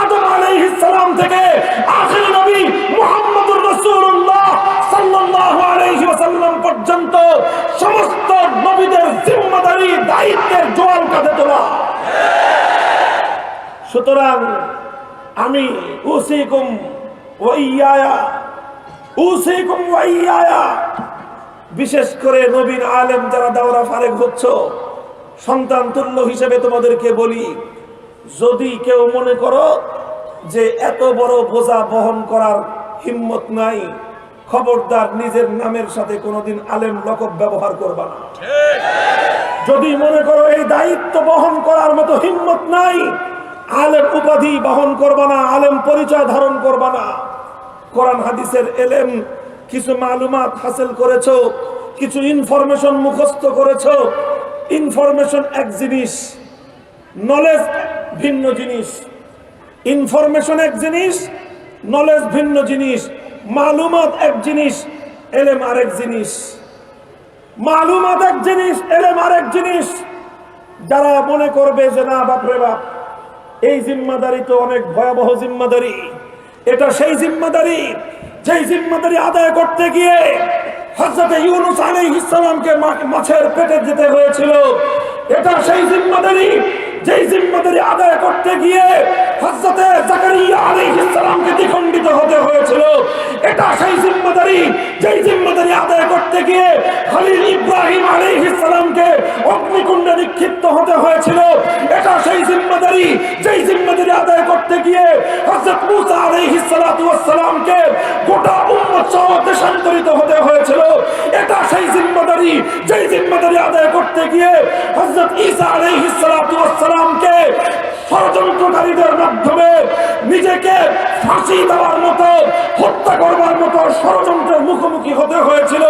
আদম আলাইহিস সালাম থেকে আখির নবী মুহাম্মদুর রাসূলুল্লাহ সাল্লাল্লাহু আলাইহি ওয়াসাল্লাম পর্যন্ত সমস্ত নবীদের জিম্মাদারি দায়িত্বের জোয়াল কাঁধে তোলা। সুতরাং আমি উসিকুম ওয়া ইয়ায়া, বিশেষ করে নবীন আলেম যারা দাওরা ফারেক হচ্ছ, সন্তান তুল্য হিসেবে তোমাদেরকে বলি, যদি কেউ মনে করো যে এত বড় বোঝা বহন করার হিম্মত নাই, খবরদার নিজের নামের সাথে কোনোদিন আলেম লকব ব্যবহার করবা না। যদি মনে করো এই দায়িত্ব বহন করার মতো হিম্মত নাই, আলেম উপাধি বহন করবা না, আলেম পরিচয় ধারণ করবা না। কোরআন হাদিসের এলেম, কিছু মালুমাত হাসিল করেছো, কিছু ইনফরমেশন মুখস্থ করেছো। ইনফরমেশন এক জিনিস, নলেজ ভিন্ন জিনিস। ইনফরমেশন এক জিনিস, নলেজ ভিন্ন জিনিস। মালুমাত এক জিনিস, এলেম আরেক জিনিস। মালুমাত এক জিনিস, এলেম আরেক জিনিস। যারা মনে করবে যে না বাপরে বাপ, এই জিম্মাদারি তো অনেক ভয়াবহ জিম্মাদারি, এটা সেই জিম্মাদারি যেই জিম্মাদারি আদায় করতে গিয়ে হযরত ইউনূস আলাইহিস সালামকে মাছের পেটে যেতে হয়েছিল, এটা সেই জিম্মাদারি যেই জিম্মাদারি আদায় করতে গিয়ে হযরত জাকারিয়া আলাইহিস সালামকে দ্বিখণ্ডিত হতে হয়েছিল, এটা সেই জিম্মাদারি যেই জিম্মাদারি আদায় করতে গিয়ে খলিল ইব্রাহিম আলাইহিস সালামকে অগ্নিকুণ্ডে নিক্ষিপ্ত হতে হয়েছিল, এটা সেই জিম্মাদারি যেই জিম্মাদারি আদায় করতে গিয়ে হযরত মূসা আলাইহিস সালাতু ওয়াস সালামকে গোটা উম্মত সহ দেশান্তরিত হতে হয়েছিল, এটা সেই জিম্মাদারি যেই জিম্মাদারি আদায় করতে গিয়ে হযরত ঈসা আলাইহিস সালাতু ওয়াস সালামকে ষড়যন্ত্রকারীদের মাধ্যমে নিজেকে ফাঁসি দেওয়ার মতো, হত্যা করবার মতো ষড়যন্ত্রের মুখোমুখি হতে হয়েছিল,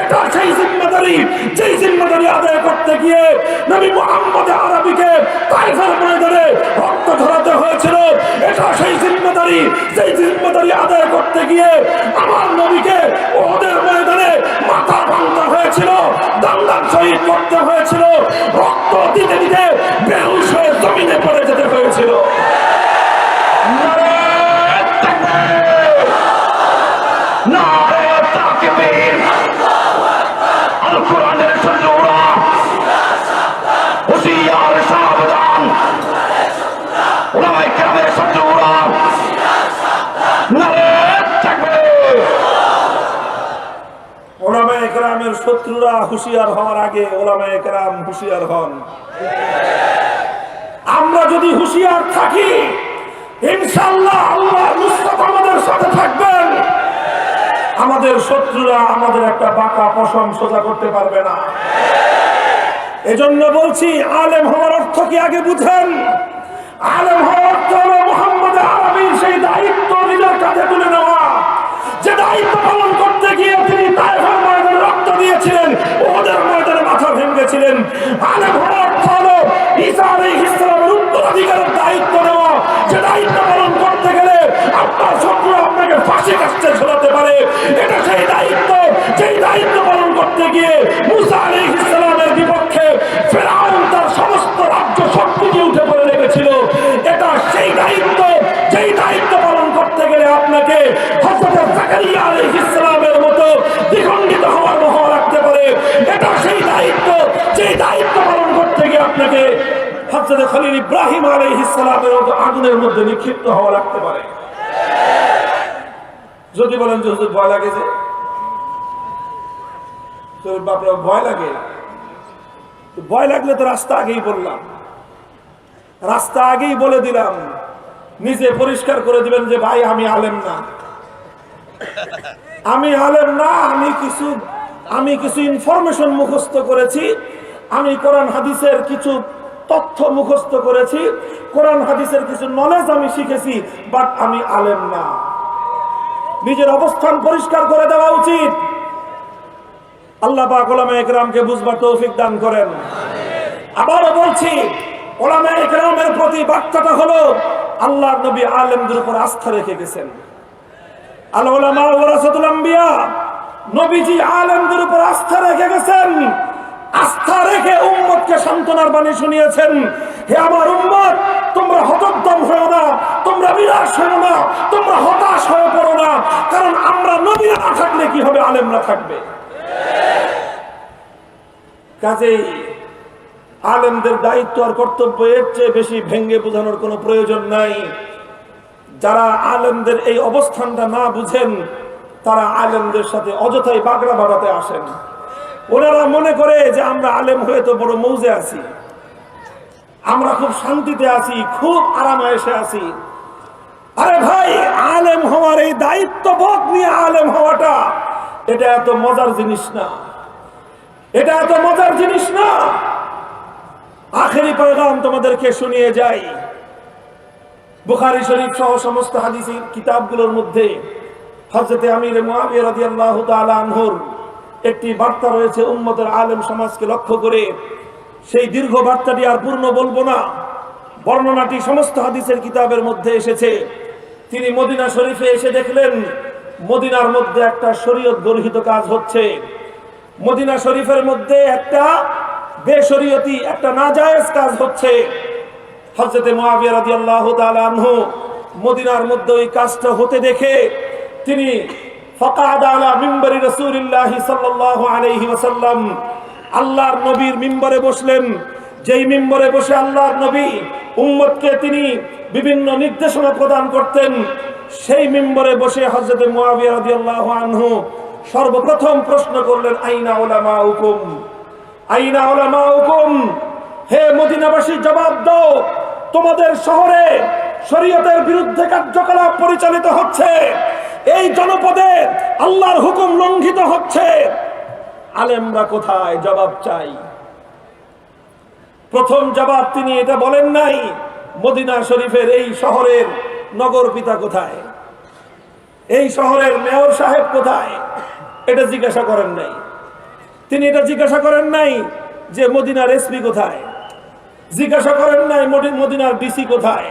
এটা সেই জিম্মাদারি যেই জিম্মাদারি আদায় করতে গিয়ে নবী মুহাম্মদ আরবীকে তায়েফের ময়দানে রক্ত ঝরাতে হয়েছিল, এটা সেই জিম্মাদারি যেই জিম্মাদারি আদায় করতে গিয়ে আমার নবীকে ওহদের ময়দানে মাথা ভাঙতে হয়েছিল, দাঙ্গার শহীদ করতে হয়েছিল, রক্ত দিতে দিতে বেহুশ হয়ে জমিনে পড়ে যেতে হয়েছিল। ওলামায়ে কেরামের শত্রুরা হুঁশিয়ার হওয়ার আগে ওলামায়ে কেরাম হুঁশিয়ার হন। আমরা যদি হুঁশিয়ার থাকি, ইনশাআল্লাহ আল্লাহর নুসরত আমাদের সাথে থাকবেন। আমাদের শত্রুরা আমাদের একটা বাঁকা পশম সোজা করতে পারবে না। এজন্য বলছি, আলেম হওয়ার অর্থ কি আগে বুঝেন। আলেম হওয়ার অর্থ হলো মুহাম্মদ আরবীর সেই দায়িত্ব নিজের কাঁধে তুলে নেওয়া, যে দায়িত্ব পালন করতে গিয়ে তিনি তায়েফের ময়দানে রক্ত দিয়েছিলেন, ওহদের ময়দানে মাথা ভেঙেছিলেন। আলেম হওয়ার অর্থ হলো ঈসা আলাইহিস সালামের উত্তরাধিকারের দায়িত্ব নেওয়া, যে দায়িত্ব পালন করতে গেলে আপনার শত্রু আপনাকে ফাঁসি কাস্তে ঝোলাতে পারে। এটা সেই দায়িত্ব যেই দায়িত্ব পালন করতে গিয়ে মূসা আলাইহিস সালামের বিপক্ষে ফিরআউন তার সমস্ত রাজ্য শক্তিকে উঠে পড়ে লেগেছিল। এটা সেই দায়িত্ব যেই দায়িত্ব পালন করতে গেলে আপনাকে হযরত জাকারিয়া আলাইহিস সালামের মতো দ্বিখণ্ডিত হওয়ার মোহ রাখতে পারে। এটা সেই দায়িত্ব যেই দায়িত্ব পালন করতে গিয়ে আপনাকে হযরত খলিল ইব্রাহিম আলাইহিস সালামের মতো আগুনের মধ্যে নিক্ষিপ্ত হওয়া রাখতে পারে। যদি বলেন যে হুজুর ভয় লাগে, যে তোর বাপরা ভয় লাগে, ভয় লাগলে তো রাস্তা আগেই বললাম, রাস্তা আগেই বলে দিলাম, নিজে পরিষ্কার করে দিবেন যে ভাই আমি আলেম না, আমি আলেম না, আমি কিছু ইনফরমেশন মুখস্থ করেছি, আমি কোরআন হাদিসের কিছু তথ্য মুখস্থ করেছি, কোরআন হাদিসের কিছু নলেজ আমি শিখেছি, বাট আমি আলেম না। নিজের অবস্থান পরিষ্কার করে দেওয়া উচিত। আল্লাহ পাক উলামায়ে কেরামকে বুঝবার তৌফিক দান করেন। আবারও বলছি, উলামায়ে কেরামের প্রতি বার্তাটা হলো, আল্লাহর নবী আলেমদের উপর আস্থা রেখে গেছেন। আল উলামা ওয়ারাসাতুল আম্বিয়া, নবীজি আলেমদের উপর আস্থা রেখে গেছেন। আস্থা রেখে উম্মতকে সান্ত্বনার বাণী শুনিয়েছেন, হে আমার উম্মত, তোমরা হতোদ্যম হও না, তোমরা নিরাশ হও না, তোমরা হতাশ হয়ে পড়ো না, কারণ আমরা নবীরা না থাকলে কি হবে, আলেমরা থাকবে। কাজেই আলেমদের দায়িত্ব আর কর্তব্য এর চেয়ে বেশি ভেঙ্গে বোঝানোর কোনো প্রয়োজন নাই। যারা আলেমদের এই অবস্থানটা না বুঝেন, তারা আলেমদের সাথে অযথাই বাগড়া বাড়াতে আসেন। ওনারা মনে করে যে আমরা আলেম হয়ে তো বড় মৌজে আছি, আমরা খুব শান্তিতে আছি, খুব আরামায়েশে আছি। আরে ভাই, আলেম হওয়ার এই দায়িত্ববোধ নিয়ে আলেম হওয়াটা, এটা এত মজার জিনিস না, এটা এত মজার জিনিস না। আখেরি পয়গাম তোমাদেরকে শুনিয়ে যাই। বুখারী শরীফ সহ সমস্ত হাদিসের কিতাবগুলোর মধ্যে হযরত আমির মুআবিয়া রাদিয়াল্লাহু তাআলা আনহুর একটি বার্তা রয়েছে উম্মতের আলেম সমাজকে লক্ষ্য করে। সেই দীর্ঘ বার্তাটি আর পূর্ণ বলবো না, বর্ণনাটি সমস্ত হাদিসের কিতাবের মধ্যে এসেছে। তিনি মদিনা শরীফে এসে দেখলেন মদিনার মধ্যে একটা শরীয়ত গর্হিত কাজ হচ্ছে। মদিনা শরীফের মধ্যে একটা বেশরীয়তি, একটা নাজায়েজ কাজ হচ্ছে। হযরত মুআবিয়া রাদিয়াল্লাহু তাআলা আনহু মদিনার মধ্যে ওই কাজটা হতে দেখে তিনি ফাকাদ আলা মিম্বরি রাসূলিল্লাহি সাল্লাল্লাহু আলাইহি ওয়াসাল্লাম, আল্লাহর নবীর মিম্বরে বসলেন। যেই মিম্বরে বসে আল্লাহর নবী উম্মতকে তিনি বিভিন্ন নির্দেশনা প্রদান করতেন, সেই মিম্বরে বসে হযরত মুআবিয়া রাদিয়াল্লাহু আনহু সর্বপ্রথম প্রশ্ন করলেন, আইনা উলামাউকুম, আইনা উলামাউকুম, হে মদিনাবাসী জবাব দাও, তোমাদের শহরে শরীয়তের বিরুদ্ধে কার্যকলাপ পরিচালিত হচ্ছে, এই জনপদে আল্লাহর হুকুম লঙ্ঘিত হচ্ছে, আলেমরা কোথায়? জবাব চাই। প্রথম জবাব তিনি এটা বলেন নাই মদিনা শরীফের এই শহরের নগর পিতা কোথায়, এই শহরের মেয়র সাহেব কোথায়, এটা জিজ্ঞাসা করেন নাই। তিনি এটা জিজ্ঞাসা করেন নাই যে মদিনার এসপি কোথায়, জিজ্ঞাসা করেন নাই মদিনার ডিসি কোথায়।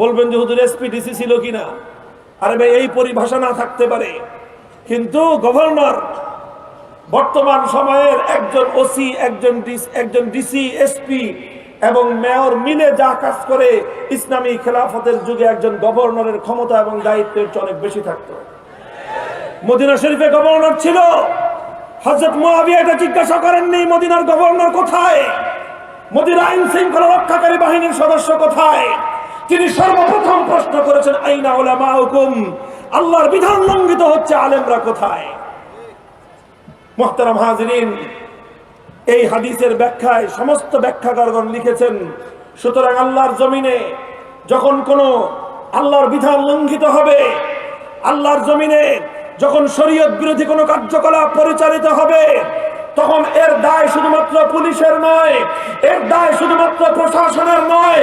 বলবেন যে হুজুর এসপি ডিসি ছিল কিনা, আরে ভাই এই পরিভাষা না থাকতে পারে, কিন্তু গভর্নর বর্তমান সময়ের একজন ওসি, একজন ডিসি, এসপি এবং মেয়র মিলে যা কাজ করে, ইসলামী খেলাফতের যুগে একজন গভর্নরের ক্ষমতা এবং দায়িত্বের অনেক বেশি থাকতো। মদিনা শরীফে গভর্নর ছিল, হযরত মুআবিয়া এটা জিজ্ঞাসা করেননি মদিনার গভর্নর কোথায়, মদিনা আইন শৃঙ্খলা রক্ষাকারী বাহিনীর সদস্য কোথায়। তিনি সর্বপ্রথম প্রশ্ন করেছেন, আইনা উলামাউকুম, আল্লাহর বিধান লঙ্ঘিত হচ্ছে, আলেমরা কোথায়। মুহতারাম হাজিরিন, এই হাদিসের ব্যাখ্যায় সমস্ত ব্যাখ্যাকারগণ লিখেছেন, সুতরাং আল্লাহর জমিনে যখন কোনো আল্লাহর বিধান লঙ্ঘিত হবে, আল্লাহর জমিনে যখন শরীয়ত বিরোধী কোনো কার্যকলাপ পরিচালিত হবে, তখন এর দায় শুধুমাত্র পুলিশের নয়, এর দায় শুধুমাত্র প্রশাসনের নয়,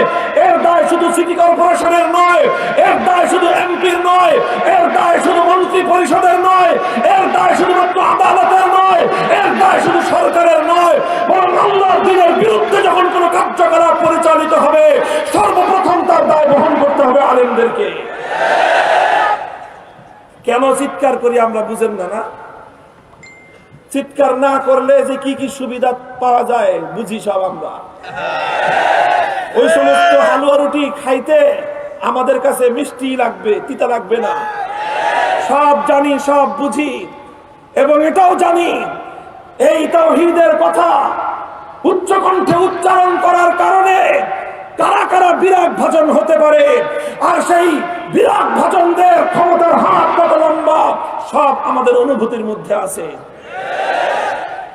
এর দায় শুধু সিটি কর্পোরেশনের নয়, এর দায় শুধু এমপির নয়, এর দায় শুধু মন্ত্রী পরিষদের নয়, এর দায় শুধুমাত্র আদালতের নয়, এর দায় শুধু সরকারের নয়, বরং আল্লাহর দ্বীনের বিরুদ্ধে যখন কোনো কার্যকলাপ পরিচালিত হবে, সর্বপ্রথম তার দায় বহন করতে হবে আলেমদেরকে। কেন চিৎকার করি আমরা বুঝেন না? না, চিৎকার না করলে যে কি কি সুবিধা পাওয়া যায় বুঝি সব আমরা। ওই সমস্ত হালুয়া রুটি খাইতে আমাদের কাছে মিষ্টি লাগবে, তিতা লাগবে না, সব জানি, সব বুঝি, এবং এটাও জানি এই তাওহীদের কথা উচ্চ কণ্ঠে উচ্চারণ করার কারণে কারা কারা বিরাগ ভাজন হতে পারে, আর সেই বিরাগ ভাজনদের ক্ষমতার হাত কত লম্বা সব আমাদের অনুভূতির মধ্যে আছে।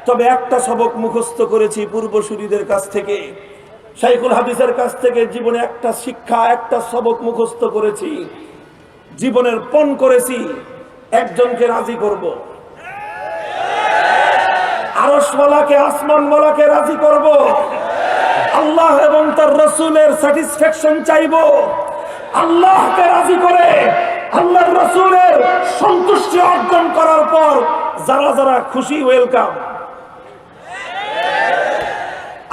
তবে একটা সবক মুখস্থ করেছি পূর্বসূরীদের কাছ থেকে, শাইখুল হাদিসের কাছ থেকে, জীবনে একটা শিক্ষা, একটা সবক মুখস্থ করেছি, জীবনের পণ করেছি, একজনকে রাজি করব, আরশওয়ালাকে, আসমানওয়ালাকে রাজি করব, আল্লাহ এবং তার রাসূলের স্যাটিসফ্যাকশন চাইবো, আল্লাহকে রাজি করে আল্লাহর রাসূলের সন্তুষ্টি অর্জন করার পর যারা যারা খুশি ওয়েলকাম,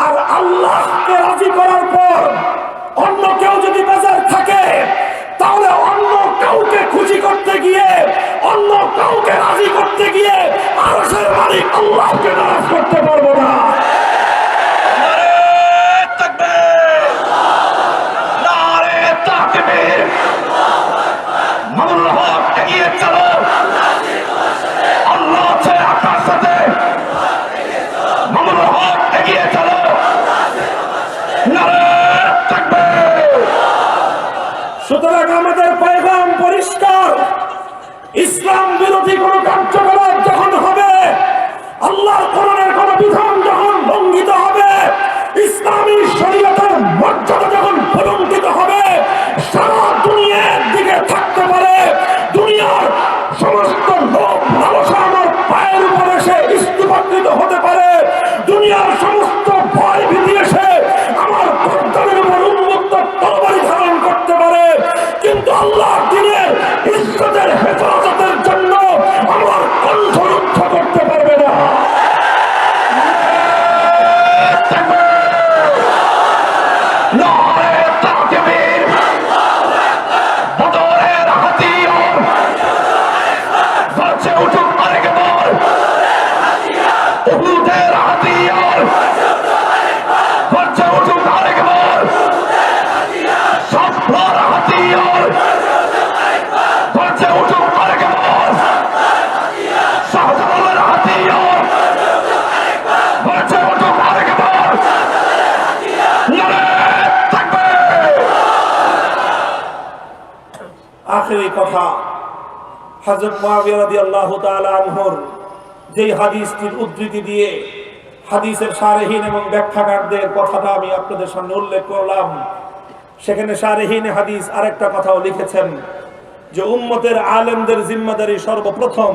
আর আল্লাহকে রাজি করার পর অন্য কেউ যদি বেজার থাকে, তাহলে অন্য কাউকে খুশি করতে গিয়ে, অন্য কাউকে রাজি করতে গিয়ে আরশের মালিক আল্লাহকে নারাজ করতে পারবো না। সুতরাং আমাদের পয়গাম পরিষ্কার, ইসলাম বিরোধী কোন কার্যকলাপ যখন হবে, আল্লাহর কোরআনের কোন বিধান যখন লঙ্ঘিত হবে, ইসলামী শরীয়তের মর্যাদা যখন ভুলুণ্ঠিত হবে, সারা দুনিয়ার দিকে থাকতে পারে, দুনিয়ার মুক্তির হাতিয়ার গর্জে উঠুক আরেকবার সভ্যর হাতিয়ার গর্জে উঠুক আরেকবার শাহজালালের হাতিয়ার গর্জে উঠুক আরেকবার নারে তাকবীর। আখেরি কথা, হযরত মুআবিয়া রাদিয়াল্লাহু তাআলা আনহুর যেই হাদিসটির উদ্ধৃতি দিয়ে হাদিসের শারহীন এবং ব্যাখ্যাকারদের কথাটা আমি আপনাদের সামনে উল্লেখ করলাম, সেখানে শারহীন হাদিস আরেকটা কথাও লিখেছেন যে উম্মতের আলেমদের জিম্মাদারি সর্বপ্রথম,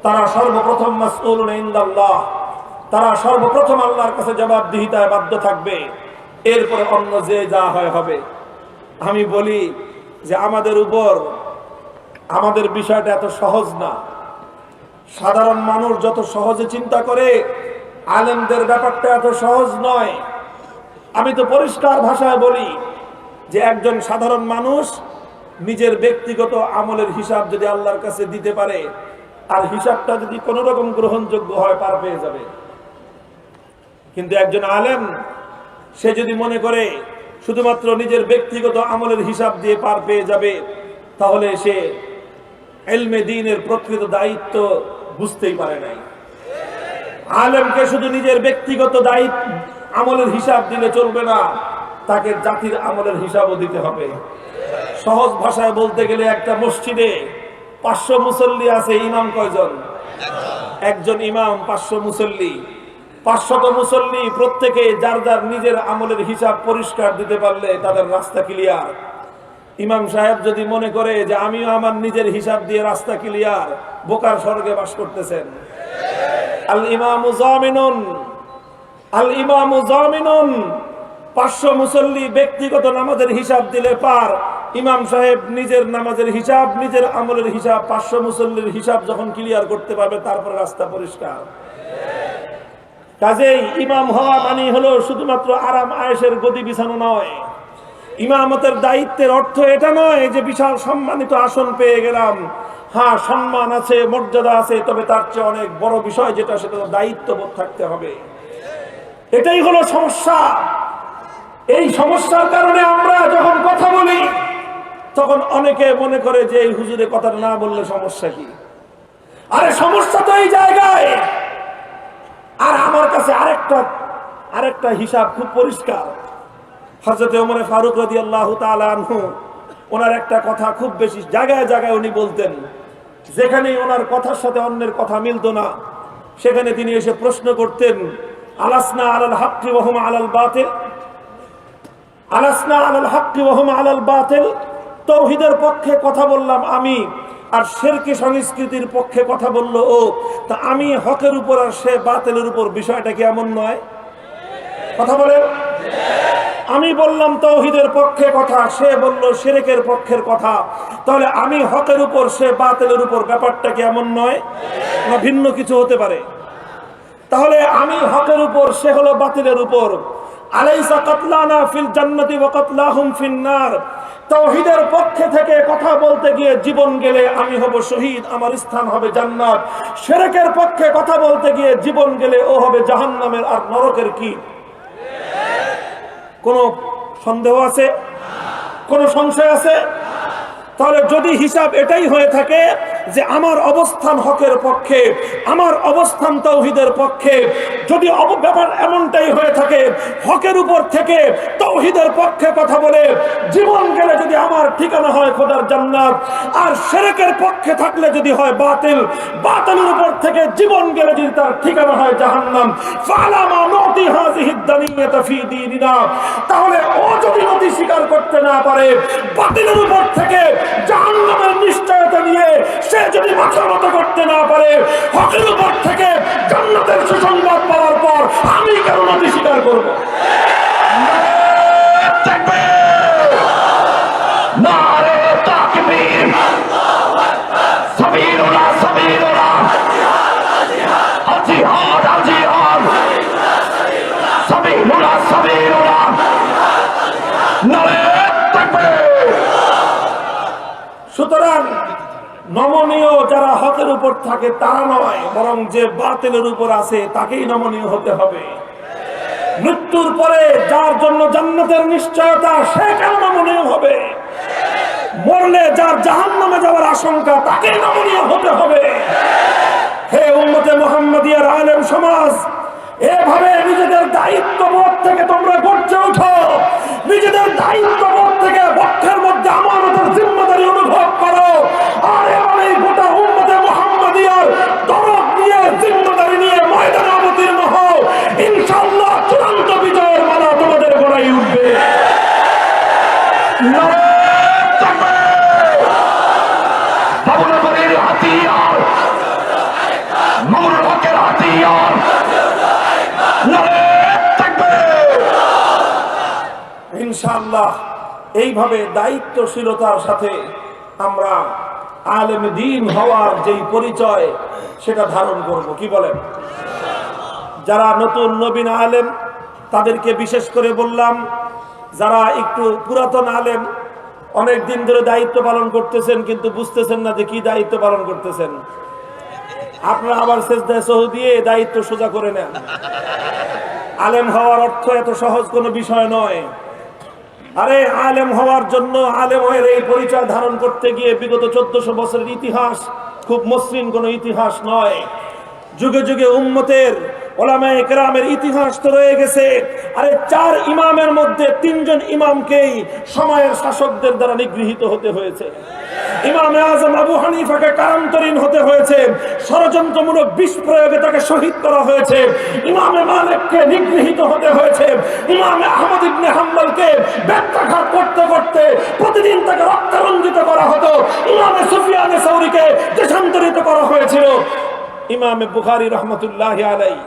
তারা সর্বপ্রথম মাসউলুন ইনদাল্লাহ, তারা সর্বপ্রথম আল্লাহর কাছে জবাবদিহিতায় বাধ্য থাকবে, এরপরে অন্য যে যা হয় হবে। আমি বলি যে আমাদের উপর আমাদের বিষয়টা এত সহজ না। সাধারণ মানুষ যত সহজে চিন্তা করে, আলেমদের ব্যাপারটা এত সহজ নয়। আমি তো পরিষ্কার ভাষায় বলি যে একজন সাধারণ মানুষ নিজের ব্যক্তিগত আমলের হিসাব যদি আল্লাহর কাছে দিতে পারে, আর হিসাবটা যদি কোনো রকম গ্রহণযোগ্য হয়, পার পেয়ে যাবে। কিন্তু একজন আলেম সে যদি মনে করে শুধুমাত্র নিজের ব্যক্তিগত আমলের হিসাব দিয়ে পার পেয়ে যাবে, তাহলে সে ইলমে দ্বীনের প্রকৃত দায়িত্ব বুঝতেই পারে নাই। আলেমকে শুধু নিজের ব্যক্তিগত দায়িত্ব আমলের হিসাব দিলে চলবে না, তাকে জাতির আমলের হিসাবও দিতে হবে। সহজ ভাষায় বলতে গেলে একটা মসজিদে 500 মুসল্লি আছে, ইমাম কয়জন? একজন ইমাম, 500 মুসল্লি। 500 মুসল্লি প্রত্যেকে যার যার নিজের আমলের হিসাব পরিষ্কার দিতে পারলে তাদের রাস্তা ক্লিয়ার। ইমাম সাহেব যদি মনে করে যে আমিও আমার নিজের হিসাব দিয়ে রাস্তা ক্লিয়ার, বোকার স্বর্গে বাস করতেছেন। আল ইমামু জামিনুন, আল ইমামু জামিনুন। 500 মুসল্লি ব্যক্তিগত নামাজের হিসাব দিলে পার। ইমাম সাহেব নিজের নামাজের হিসাব, নিজের আমলের হিসাব, 500 মুসল্লির হিসাব যখন ক্লিয়ার করতে পারবে, তারপরে রাস্তা পরিষ্কার। কাজেই ইমাম হওয়া মানে হলো শুধুমাত্র আরাম আয়েশের গদি বিছানো নয়। ইমামতের দায়িত্বের অর্থ এটা নয় যে বিশাল সম্মানিত আসন পেয়ে গেলাম। হ্যাঁ, সম্মান আছে, মর্যাদা আছে, তবে তার চেয়ে অনেক বড় বিষয় যেটা, সেটা দায়িত্ববোধ থাকতে হবে। এটাই হলো সমস্যা। এই সমস্যার কারণে আমরা যখন কথা বলি, তখন অনেকে মনে করে যে এই হুজুরে কথাটা না বললে সমস্যা কি? আরে সমস্যা তো এই জায়গায়। আর আমার কাছে আরেকটা হিসাব খুব পরিষ্কার। হযরত ওমর ফারুক রাদিয়াল্লাহু তাআলা আনহু, ওনার একটা কথা খুব বেশি জায়গায় জায়গায় উনি বলতেন। যেখানে ওনার কথার সাথে অন্যের কথা মিলতো না, সেখানে তিনি এসে প্রশ্ন করতেন, আলাসনা আলাল হাক্কি ওয়া হুম আলাল বাতিল, আলাসনা আলাল হাক্কি ওয়া হুম আলাল বাতিল। তাওহীদের পক্ষে কথা বললাম আমি, আর শিরকি সংস্কৃতির পক্ষে কথা বলল ও। তা আমি হকের উপর আর সে বাতিলের উপর, বিষয়টা কি এমন নয়? কথা বলেন। আমি বললাম তাওহীদের পক্ষে কথা, সে বলল শিরকের পক্ষের কথা। তাহলে আমি হকের উপর, সে বাতিলের উপর, ব্যাপারটা কি এমন নয়? না ভিন্ন কিছু হতে পারে? তাহলে আমি হকের উপর, সে হলো বাতিলের উপর। আলাইসা কাতলানা ফিল জান্নাতি ওয়া কাতলাহুম ফিন নার। তাওহীদের পক্ষে থেকে কথা বলতে গিয়ে জীবন গেলে আমি হব শহীদ, আমার স্থান হবে জান্নাত। শিরকের পক্ষে কথা বলতে গিয়ে জীবন গেলে ও হবে জাহান্নামের আর নরকের কি? কোনো সন্দেহ আছে? কোনো সংশয় আছে? তাহলে যদি হিসাব এটাই হয়ে থাকে যে আমার অবস্থান হকের পক্ষে, আমার অবস্থান তাওহীদের পক্ষে, যদি ব্যাপার এমনটাই হয়ে থাকে হকের উপর থেকে তাওহীদের পক্ষে কথা বলে জীবন গেলে যদি আমার ঠিকানা হয় খোদার জান্নাত, আর শিরকের পক্ষে থাকলে যদি হয় বাতিল, বাতিলের উপর থেকে জীবন গেলে যদি তার ঠিকানা হয় জাহান্নাম, ফালামা নতি হাযিহিদ দানিয়াতা ফি দীনিনা। তাহলে ও যদি নতি স্বীকার করতে না পারে, বাতিলের উপর থেকে জাহান্নামের নিশ্চয়তা নিয়ে সে যদি মাথা নত করতে না পারে, হকের উপর থেকে জান্নাতের সুসংবাদ পাওয়ার পর আমি কেন নতি স্বীকার করব? নারে তাকবীর, সাবিরুল্লাহ সাবিরুল্লাহ, জিহাদ জিহাদ, সাবিরুল্লাহ সাবিরুল্লাহ, নারে তাকবীর। সুতরাং নমনীয় যারা হকের হকের উপর থাকে তা নয়, বরং যে বাতিলের উপর আছে তাকেই নমনীয় হতে হবে। মৃত্যুর পরে যার জন্য জান্নাতের নিশ্চয়তা সে কেন নমনীয় হবে? মরলে যার জাহান্নামে যাওয়ার আশঙ্কা তাকেই নমনীয় হতে হবে। হে উম্মতে মুহাম্মাদিয়ার আলেম সমাজ, এভাবে নিজেদের দায়িত্ববোধ থেকে তোমরা গর্জে ওঠো। নিজেদের দায়িত্ববোধ থেকে বক্ষের মধ্যে আমানতের জিম্মাদারি অনুভব করো। আর এভাবে গোটা উম্মতে মুহাম্মাদিয়ার দরদ নিয়ে জিম্মাদারি নিয়ে ময়দানে অবতীর্ণ হও। ইনশাআল্লাহ চূড়ান্ত বিজয়ের মালা তোমাদের গলায় উঠবে। হাতিয়ার মামুনুল হকের হাতিয়ার ইনশাআল্লাহ এইভাবে দায়িত্বশীলতার সাথে আমরা আলেম দ্বীন হওয়ার যেই পরিচয় সেটা ধারণ করব। কি বলেন? যারা নতুন নবীন আলেম তাদেরকে বিশেষ করে বললাম, যারা একটু পুরাতন আলেম অনেক দিন ধরে দায়িত্ব পালন করতেছেন কিন্তু বুঝতেছেন না যে কি দায়িত্ব পালন করতেছেন, আপনারা আবার সেজদায় সহু দিয়ে দায়িত্ব সোজা করে নেন। আলেম হওয়ার অর্থ এত সহজ কোনো বিষয় নয়। আরে আলেম হওয়ার জন্য, আলেম হয়ে এই পরিচয় ধারণ করতে গিয়ে বিগত 1400 বছরের ইতিহাস খুব মসৃণ কোনো ইতিহাস নয়। যুগে যুগে উম্মতের ওলামায়ে কেরামের ইতিহাস তো রয়ে গেছে। আরে 4 ইমামের মধ্যে 3 জন ইমামকেই সময়ের শাসকদের দ্বারা নিগৃহীত হতে হয়েছে। ইমামে আজম আবু হানিফাকে কারান্তরীণ হতে হয়েছে, ষড়যন্ত্রমূলক বিষ প্রয়োগে তাকে শহীদ করা হয়েছে। ইমামে মালিককে নিগৃহীত হতে হয়েছে। ইমামে আহমদ ইবনে হাম্বলকে ব্যাখ্যাঘাত করতে করতে প্রতিদিন তাকে রক্তারঞ্জিত করা হতো। ইমামে সুফিয়ানে সাউরিকে দেশান্তরিত করা হয়েছিল। ইমামে বুখারী রহমতুল্লাহি আলাইহি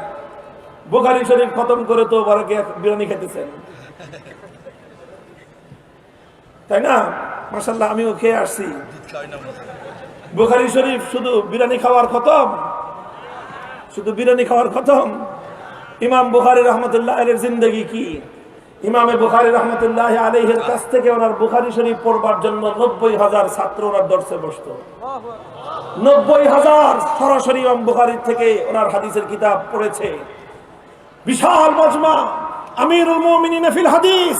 বুখারী শরীফ খতম করে তো বারকে বিরিয়ানি খেতেছেন, তাই না? মাশাআল্লাহ, আমিও খেয়ে আসছি। বুখারী শরীফ শুধু বিরিয়ানি খাওয়ার খতম, শুধু বিরিয়ানি খাওয়ার খতম। ইমাম বুখারী রহমতুল্লাহ আলাইহির জিন্দেগি কি? ইমামে বুখারী রহমতুল্লাহ আলাইহির কাছ থেকে ওনার বুখারী শরীফ পড়বার জন্য 90,000 ছাত্র ওনার দর্শে বসত। 90,000 সরাসরি ইমাম বুখারী থেকে ওনার হাদিসের কিতাব পড়েছে। বিশাল মজমা, আমিরুল মুমিনিন ফিল হাদিস,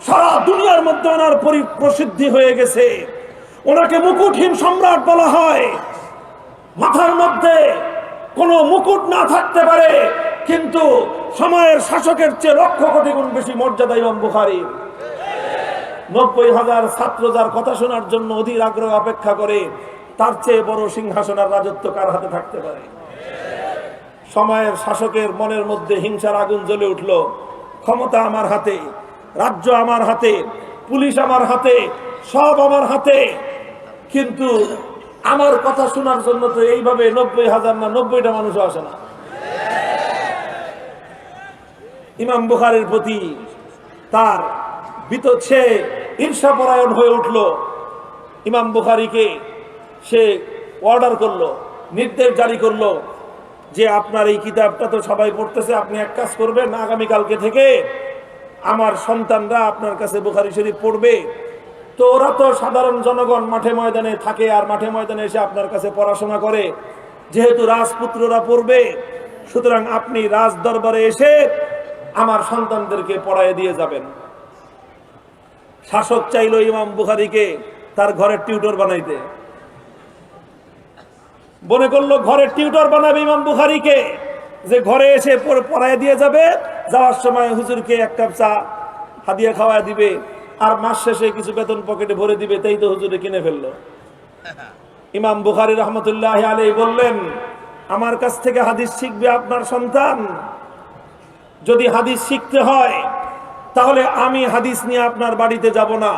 সারা দুনিয়ার মধ্যে ওনার প্রসিদ্ধি হয়ে গেছে। ওনাকে মুকুটহীন সম্রাট বলা হয়। মাথার মধ্যে কোনো মুকুট না থাকতে পারে, কিন্তু সময়ের শাসকের চেয়ে লক্ষ কোটি গুণ বেশি মর্যাদা ইমাম বুখারীর। 90,000 ছাত্র যার কথা শোনার জন্য অধীর আগ্রহ অপেক্ষা করে, তার চেয়ে বড় সিংহাসন আর রাজত্ব কার হাতে থাকতে পারে? সময়ের শাসকের মনের মধ্যে হিংসার আগুন জ্বলে উঠল। ক্ষমতা আমার হাতে, রাজ্য আমার হাতে, পুলিশ আমার হাতে, সব আমার হাতে, কিন্তু আমার কথা শোনার জন্য তো এইভাবে 90,000 না 90টা মানুষও আসে না। ইমাম বুখারীর প্রতি তার সে ঈর্ষাপরায়ণ হয়ে উঠল। ইমাম বুখারীকে সে অর্ডার করলো, নির্দেশ জারি করলো যে আপনার এই কিতাবটা তো সবাই পড়তেছে, আপনি এক কাজ করবেন, আগামীকালকে থেকে আমার সন্তানরা আপনার কাছে বুখারী শরীফ পড়বে। তো ওরা তো সাধারণ জনগণ মাঠে ময়দানে থাকে, আর মাঠে ময়দানে এসে আপনার কাছে পড়াশোনা করে। যেহেতু রাজপুত্ররা পড়বে, সুতরাং আপনি রাজ দরবারে এসে আমার সন্তানদেরকে পড়ায় দিয়ে যাবেন। শাসক চাইল ইমাম বুখারীকে তার ঘরের টিউটর বানাইতে। মনে করলো ঘরের টিউটর বানাবে ইমাম বুখারীকে, যে ঘরে এসে পড়ায় দিয়ে যাবে, যাওয়ার সময় হুজুরকে এক কাপ চা হাদিয়া খাওয়া দিবে, আর মাস শেষে কিছু বেতন পকেটে ভরে দিবে। তাই তো হুজুরে কিনে ফেললো। ইমাম বুখারী রহমতুল্লাহি আলাইহি বললেন, আমার কাছ থেকে হাদিস শিখবে আপনার সন্তান। যদি হাদিস শিখতে হয় তাহলে আমি হাদিস নিয়ে আপনার বাড়িতে যাব না।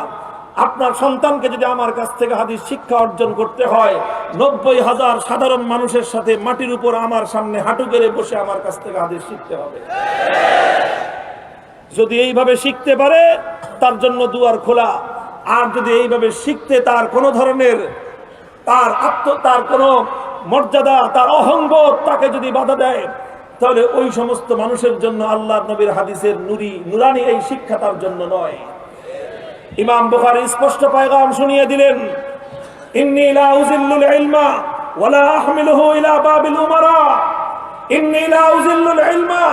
আপনার সন্তানকে যদি আমার কাছ থেকে হাদিস শিক্ষা অর্জন করতে হয়, 90,000 সাধারণ মানুষের সাথে মাটির উপর আমার সামনে হাঁটু গেড়ে বসে আমার কাছ থেকে হাদিস শিখতে হবে। যদি এইভাবে শিখতে পারে তার জন্য দুয়ার খোলা। আর যদি এইভাবে শিখতে তার কোনো ধরনের তার কোনো মর্যাদা, তার অহংবোধ তাকে যদি বাধা দেয়, তাহলে ওই সমস্ত মানুষের জন্য আল্লাহর নবীর হাদিসের নুরানি এই শিক্ষা তার জন্য নয়। ইমাম বুখারী স্পষ্ট পয়গাম শুনিয়ে দিলেন, ইন্নী লা উযিল্লুল ইলমা ওয়ালা আহমিলুহু ইলা বাবিল উমারা ইন্নী লা উযিল্লুল ইলমা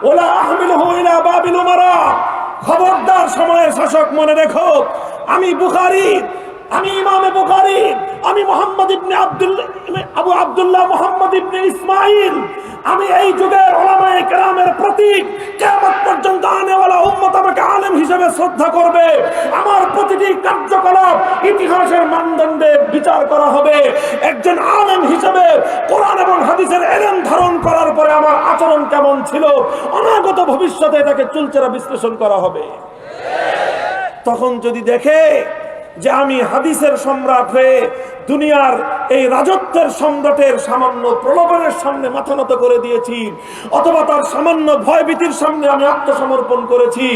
ওয়ালা আহমিলুহু ইলা বাবিল উমারা। খবরদার সময়ের শাসক, মনে রেখো, আমি বুখারী, আমি ইমামে বুখারী, আমি মুহাম্মদ ইবনে আবু আব্দুল্লাহ মুহাম্মদ ইবনে ইসমাইল, আমি এই যুগের উলামায়ে কেরামের প্রতীক। কিয়ামত পর্যন্ত আনেওয়ালা উম্মত আমাকে আলেম হিসেবে শ্রদ্ধা করবে। আমার প্রতিটি কার্যকলাপ ইতিহাসের মানদণ্ডে বিচার করা হবে। একজন আলেম হিসেবে কোরআন এবং হাদিসের ইলম ধারণ করার পরে আমার আচরণ কেমন ছিল, অনাগত ভবিষ্যতে এটাকে চুলচেরা বিশ্লেষণ করা হবে। তখন যদি দেখে যে আমি হাদিসের সম্রাট হয়ে দুনিয়ার এই রাজত্বের সম্রাটের সামান্য প্রলোভনের সামনে মাথা নত করে দিয়েছি, অথবা তার সামান্য ভয়ভীতির সামনে আমি আত্মসমর্পণ করেছি,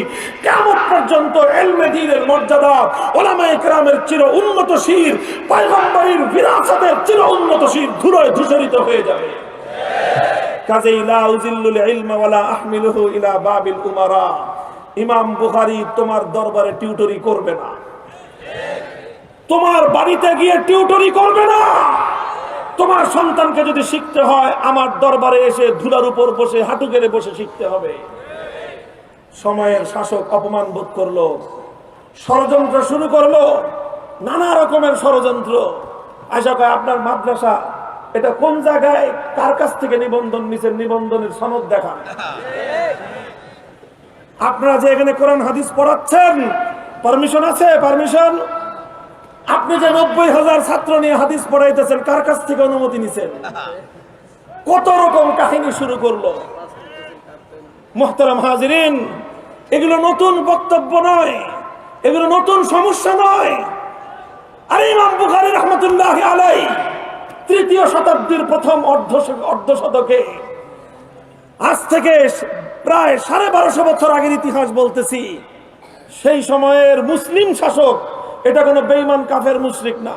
কিয়ামত পর্যন্ত ইলমে দ্বীনের মর্যাদা উলামায়ে কেরামের চির উন্নত শির, পয়গম্বরের বিরাসতের চির উন্নত শির ধুলোয় ধূসরিত হয়ে যাবে। কাজেই লা উযিল্লুল ইলমা ওয়ালা আহমিলুহু ইলা বাবিল উমারা। ইমাম বুখারী তোমার দরবারে টিউটরি করবে না, তোমার বাড়িতে গিয়ে টিউটরি করবে না। তোমার সন্তানকে যদি শিখতে হয় আমার দরবারে এসে ধুলার উপর বসে হাঁটু গেড়ে বসে শিখতে হবে। সময়ের শাসক অপমান বোধ করলো, ষড়যন্ত্র শুরু করলো, নানা রকমের ষড়যন্ত্র। আশা কয় আপনার মাদ্রাসা এটা কোন জায়গায়, কার কাছ থেকে নিবন্ধন নিছেন, নিবন্ধনের সনদ দেখান। আপনারা যে এখানে কোরআন হাদিস পড়াচ্ছেন, পারমিশন আছে? পারমিশন? আপনি যে 90,000 ছাত্র নিয়ে হাদিস পড়াইতেছেন, কার কাছ থেকে অনুমতি নিছেন? কত রকম কাহিনী শুরু করলো। মুহতারাম হাজিরিন, এগুলো নতুন বক্তব্য নয়, এগুলো নতুন সমস্যা নয়। আর ইমাম বুখারী রাহমাতুল্লাহি আলাইহি 3য় শতাব্দীর প্রথম অর্ধ শতকে, আজ থেকে প্রায় 1250 বছর আগের ইতিহাস বলতেছি, সেই সময়ের মুসলিম শাসক এটা কোনো বেঈমান কাফের মুশরিক না।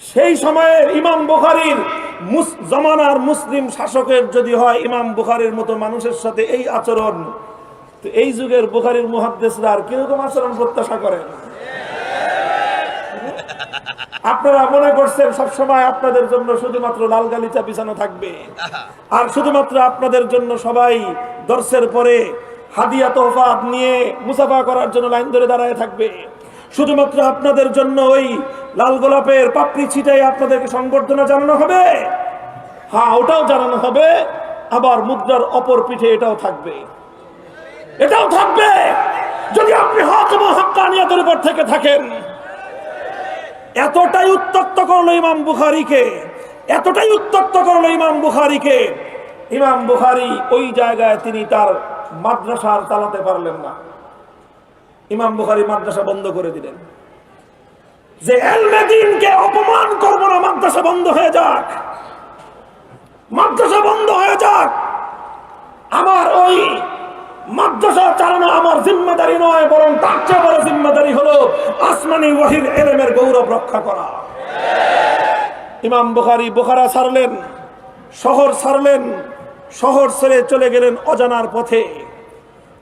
সেই সময়ের ইমাম বুখারীর জামানার মুসলিম শাসকের যদি হয় ইমাম বুখারীর মতো মানুষের সাথে এই আচরণ, তো এই যুগের বুখারীর মুহাদ্দিসরা আর কিরকম আচরণ প্রত্যাশা করেন? আপনারা মনে করছেন সবসময় আপনাদের জন্য শুধুমাত্র লাল গালিচা বিছানো থাকবে, আর শুধুমাত্র আপনাদের জন্য সবাই দর্শের পরে হাদিয়া তোহফা নিয়ে মুসাফা করার জন্য লাইন ধরে দাঁড়ায় থাকবে, শুধুমাত্র আপনাদের জন্য ওই লাল গোলাপের পাপড়ি ছিটাই আপনাদেরকে সংবর্ধনা জানানো হবে। হ্যাঁ, ওটাও জানানো হবে, আবার মুদ্রার অপর পিঠে এটাও থাকবে, এটাও থাকবে যদি আপনি হক এবং হক্কানিয়াতের উপর থেকে থাকেন। এতটাই উত্তক্ত করলো ইমাম বুখারীকে, এতটাই উত্তক্ত করলো ইমাম বুখারীকে, ইমাম বুখারী ওই জায়গায় তিনি তার মাদ্রাসা আর চালাতে পারলেন না। ইমাম বুখারী মাদ্রাসা বন্ধ করে দিলেন, যে ইলমে দ্বীনকে অপমান করব না, মাদ্রাসা বন্ধ হয়ে যাক, মাদ্রাসা বন্ধ হয়ে যাক। আমার ওই মাদ্রাসা চালানো আমার জিম্মেদারি নয়, বরং তার চেয়ে বড় জিম্মেদারি হলো আসমানি ওয়াহির ইলমের গৌরব রক্ষা করা। ইমাম বুখারী বুখারা ছাড়লেন, শহর ছাড়লেন, শহর ছেড়ে চলে গেলেন অজানার পথে।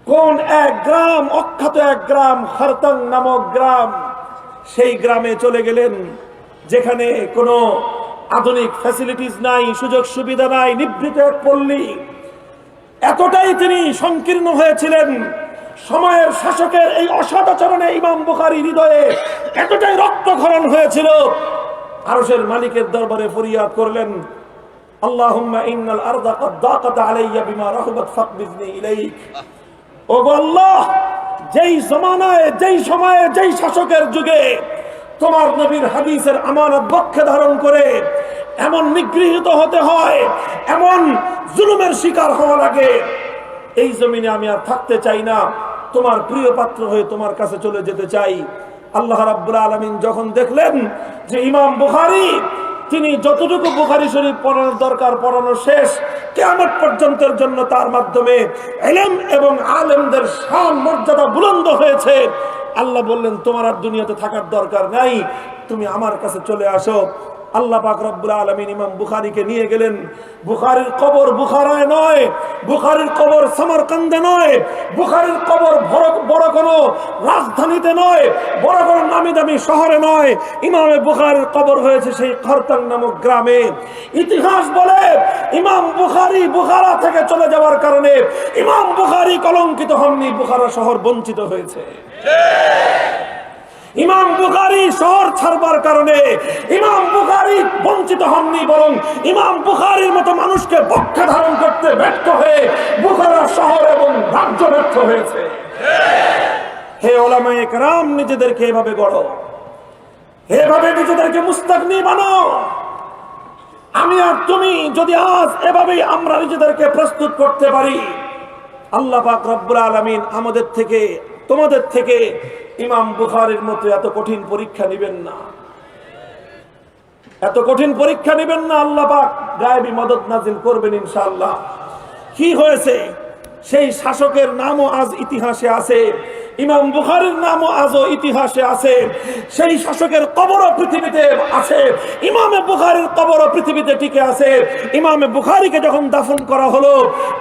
কোন এক গ্রাম, অখ্যাত এক গ্রাম, খারতাং নামক গ্রাম, সেই গ্রামে চলে গেলেন যেখানে কোনো আধুনিক ফ্যাসিলিটিস নাই, সুযোগ সুবিধা নাই, নিভৃত এক পল্লী। এতটাই তিনি সংকীর্ণ হয়েছিলেন, সময়ের শাসকের এই অসৎ আচরণে ইমাম বুখারী হৃদয়ে এতটাই রক্তক্ষরণ হয়েছিল, আরশের মালিকের দরবারে ফরিয়াদ করলেন, আল্লাহুম্মা ইন্নাল আরদা ক্বাদ দাকাত আলাইয়া বিমা রাহবাত ফাকবিজনি ইলাইক। ওগো আল্লাহ, যেই জমানায়, যেই সময়ে, যেই শাসকের যুগে তোমার নবীর হাদিসের আমানত বক্ষে ধারণ করে এমন নিগৃহীত হতে হয়, এমন জুলুমের শিকার হওয়া লাগে, এই জমিনে আমি আর থাকতে চাই না, তোমার প্রিয় পাত্র হয়ে তোমার কাছে চলে যেতে চাই। আল্লাহ রাব্বুল আলামিন যখন দেখলেন যে ইমাম বুখারী তিনি যতটুকু বুখারী শরীফ পড়ানোর দরকার পড়ানো শেষ, কিয়ামত পর্যন্তের জন্য তার মাধ্যমে ইলম এবং আলেমদের শান মর্যাদা বুলন্দ হয়েছে, আল্লাহ বললেন তোমার আর দুনিয়াতে থাকার দরকার নাই, তুমি আমার কাছে চলে আসো। আল্লাহ পাক রব্বুল আলামিন ইমাম বুখারীকে নিয়ে গেলেন। বুখারীর কবর বুখারায় নয়, বুখারীর কবর সামারকান্দে নয়, বুখারীর কবর বড় কোনো রাজধানীতে নয়, বড় কোনো নামি দামি শহরে নয়। ইমামে বুখারীর কবর হয়েছে সেই খরতাং নামক গ্রামে। ইতিহাস বলে ইমাম বুখারী বুখারা থেকে চলে যাওয়ার কারণে ইমাম বুখারী কলঙ্কিত হননি, বুখারা শহর বঞ্চিত হয়েছে। ইমাম বুখারী শহর ছাড়বার কারণে ইমাম বুখারী বঞ্চিত হননি, বরং ইমাম বুখারীর মতো মানুষকে পক্ষে ধারণ করতে ব্যর্থ হয়ে বুখারা শহর এবং রাজ্য ব্যর্থ হয়েছে। হে ওলামায়ে কেরাম, নিজেদেরকে এভাবে গড়ো, এভাবে নিজেদেরকে মুস্তাগনি বানাও। আমি আর তুমি যদি আজ এভাবেই আমরা নিজেদেরকে প্রস্তুত করতে পারি, আল্লাহ পাক রব্বুল আলামিন আমাদের থেকে তোমাদের থেকে ইমাম বুখারীর মতো এত কঠিন পরীক্ষা নেবেন না, এত কঠিন পরীক্ষা নেবেন না। আল্লাহ পাক গায়েবী মদদ নাজিল করবেন ইনশাআল্লাহ। কি হয়েছে? সেই শাসকের নামও আজ ইতিহাসে আছে, ইমাম বুখারীর নামও আজও ইতিহাসে আছে। সেই শাসকের কবরও পৃথিবীতে আছে, ইমামে বুখারীর কবরও পৃথিবীতে টিকে আছে। ইমামে বুখারীকে যখন দাফন করা হলো,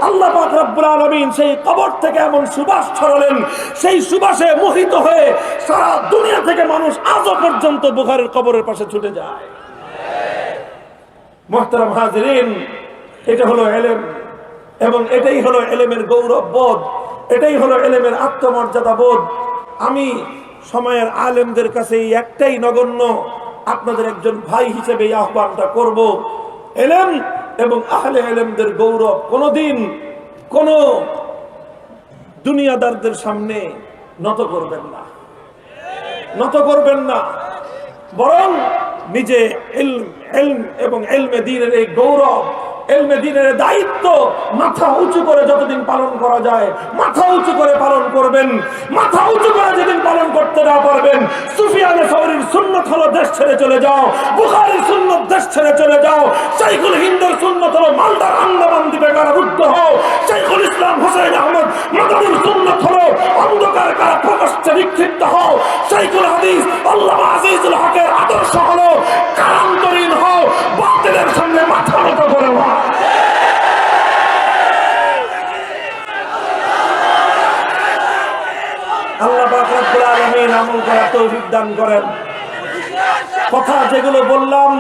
আল্লাহ পাক রব্বুল আলামিন সেই কবর থেকে এমন সুবাস ছড়ালেন, সেই সুবাসে মোহিত হয়ে সারা দুনিয়া থেকে মানুষ আজও পর্যন্ত বুখারীর কবরের পাশে ছুটে যায়। মুহতারাম হাজিরিন, এটা হলো ইলম, এবং এটাই হলো ইলমের গৌরব বোধ, এটাই হলো ইলমের আত্মমর্যাদা বোধ। আমি সময়ের আলেমদের কাছে একটাই নগণ্য আপনাদের একজন ভাই হিসেবে এই আহ্বানটা করব, ইলম এবং আহলে ইলমদের গৌরব কোনোদিন কোন দুনিয়াদারদের সামনে নত করবেন না, নত করবেন না, বরং নিজে ইলম এবং ইলমে দ্বীনের এই গৌরব, ইলমে দ্বীনের দায়িত্ব মাথা উঁচু করে যতদিন পালন করা যায় মাথা উঁচু করে পালন করবেন। মাথা উঁচু করে যেদিন পালন করতে না পারবেন, সুফিয়ানে সাওরীর সুন্নাত হলো দেশ ছেড়ে চলে যাও, বুখারীর সুন্নাত দেশ ছেড়ে চলে যাও, শাইখুল হিন্দের সুন্নাত হলো মালদার আন্দামান দ্বীপে কারারুদ্ধ হও, শাইখুল ইসলাম হুসাইন আহমদ মাদানীর সুন্নাত হলো অন্ধকার কারা প্রকোষ্ঠে নিক্ষিপ্ত হও, শাইখুল হাদিস আল্লামা আজিজুল হকের আদর্শ হলো কারান্তরীণ হও, বাতিলের সামনে মাথা নত করে না। আল্লাহ পাক রব্বুল আলামিন আমল করার তৌফিক দান করেন। কথা যেগুলো বললাম,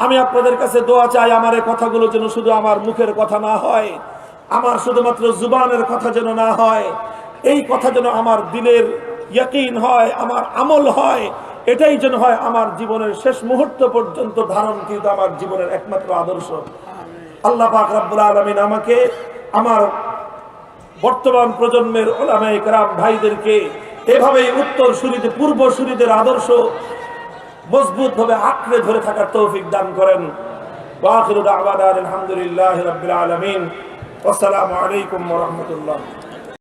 আমি আপনাদের কাছে দোয়া চাই, আমার এই কথাগুলো যেন শুধু আমার মুখের কথা না হয়, আমার শুধুমাত্র জুবানের কথা যেন না হয়, এই কথা যেন আমার দিলের ইয়াকিন হয়, আমার আমল হয়, এটাই যেন হয় আমার জীবনের শেষ মুহূর্ত পর্যন্ত ধারণকৃত আমার জীবনের একমাত্র আদর্শ। আল্লাহ পাক রব্বুল আলামিন আমাকে আমার বর্তমান প্রজন্মের উলামায়ে কেরাম ভাইদেরকে এভাবেই উত্তরসূরিতে পূর্বসূরিদের আদর্শ মজবুত ভাবে আঁকড়ে ধরে থাকার তৌফিক দান করেন। ওয়া আখিরু দাওয়ানা আলহামদুলিল্লাহি রাব্বিল আলামিন। আসসালামু আলাইকুম ওয়া রাহমাতুল্লাহ।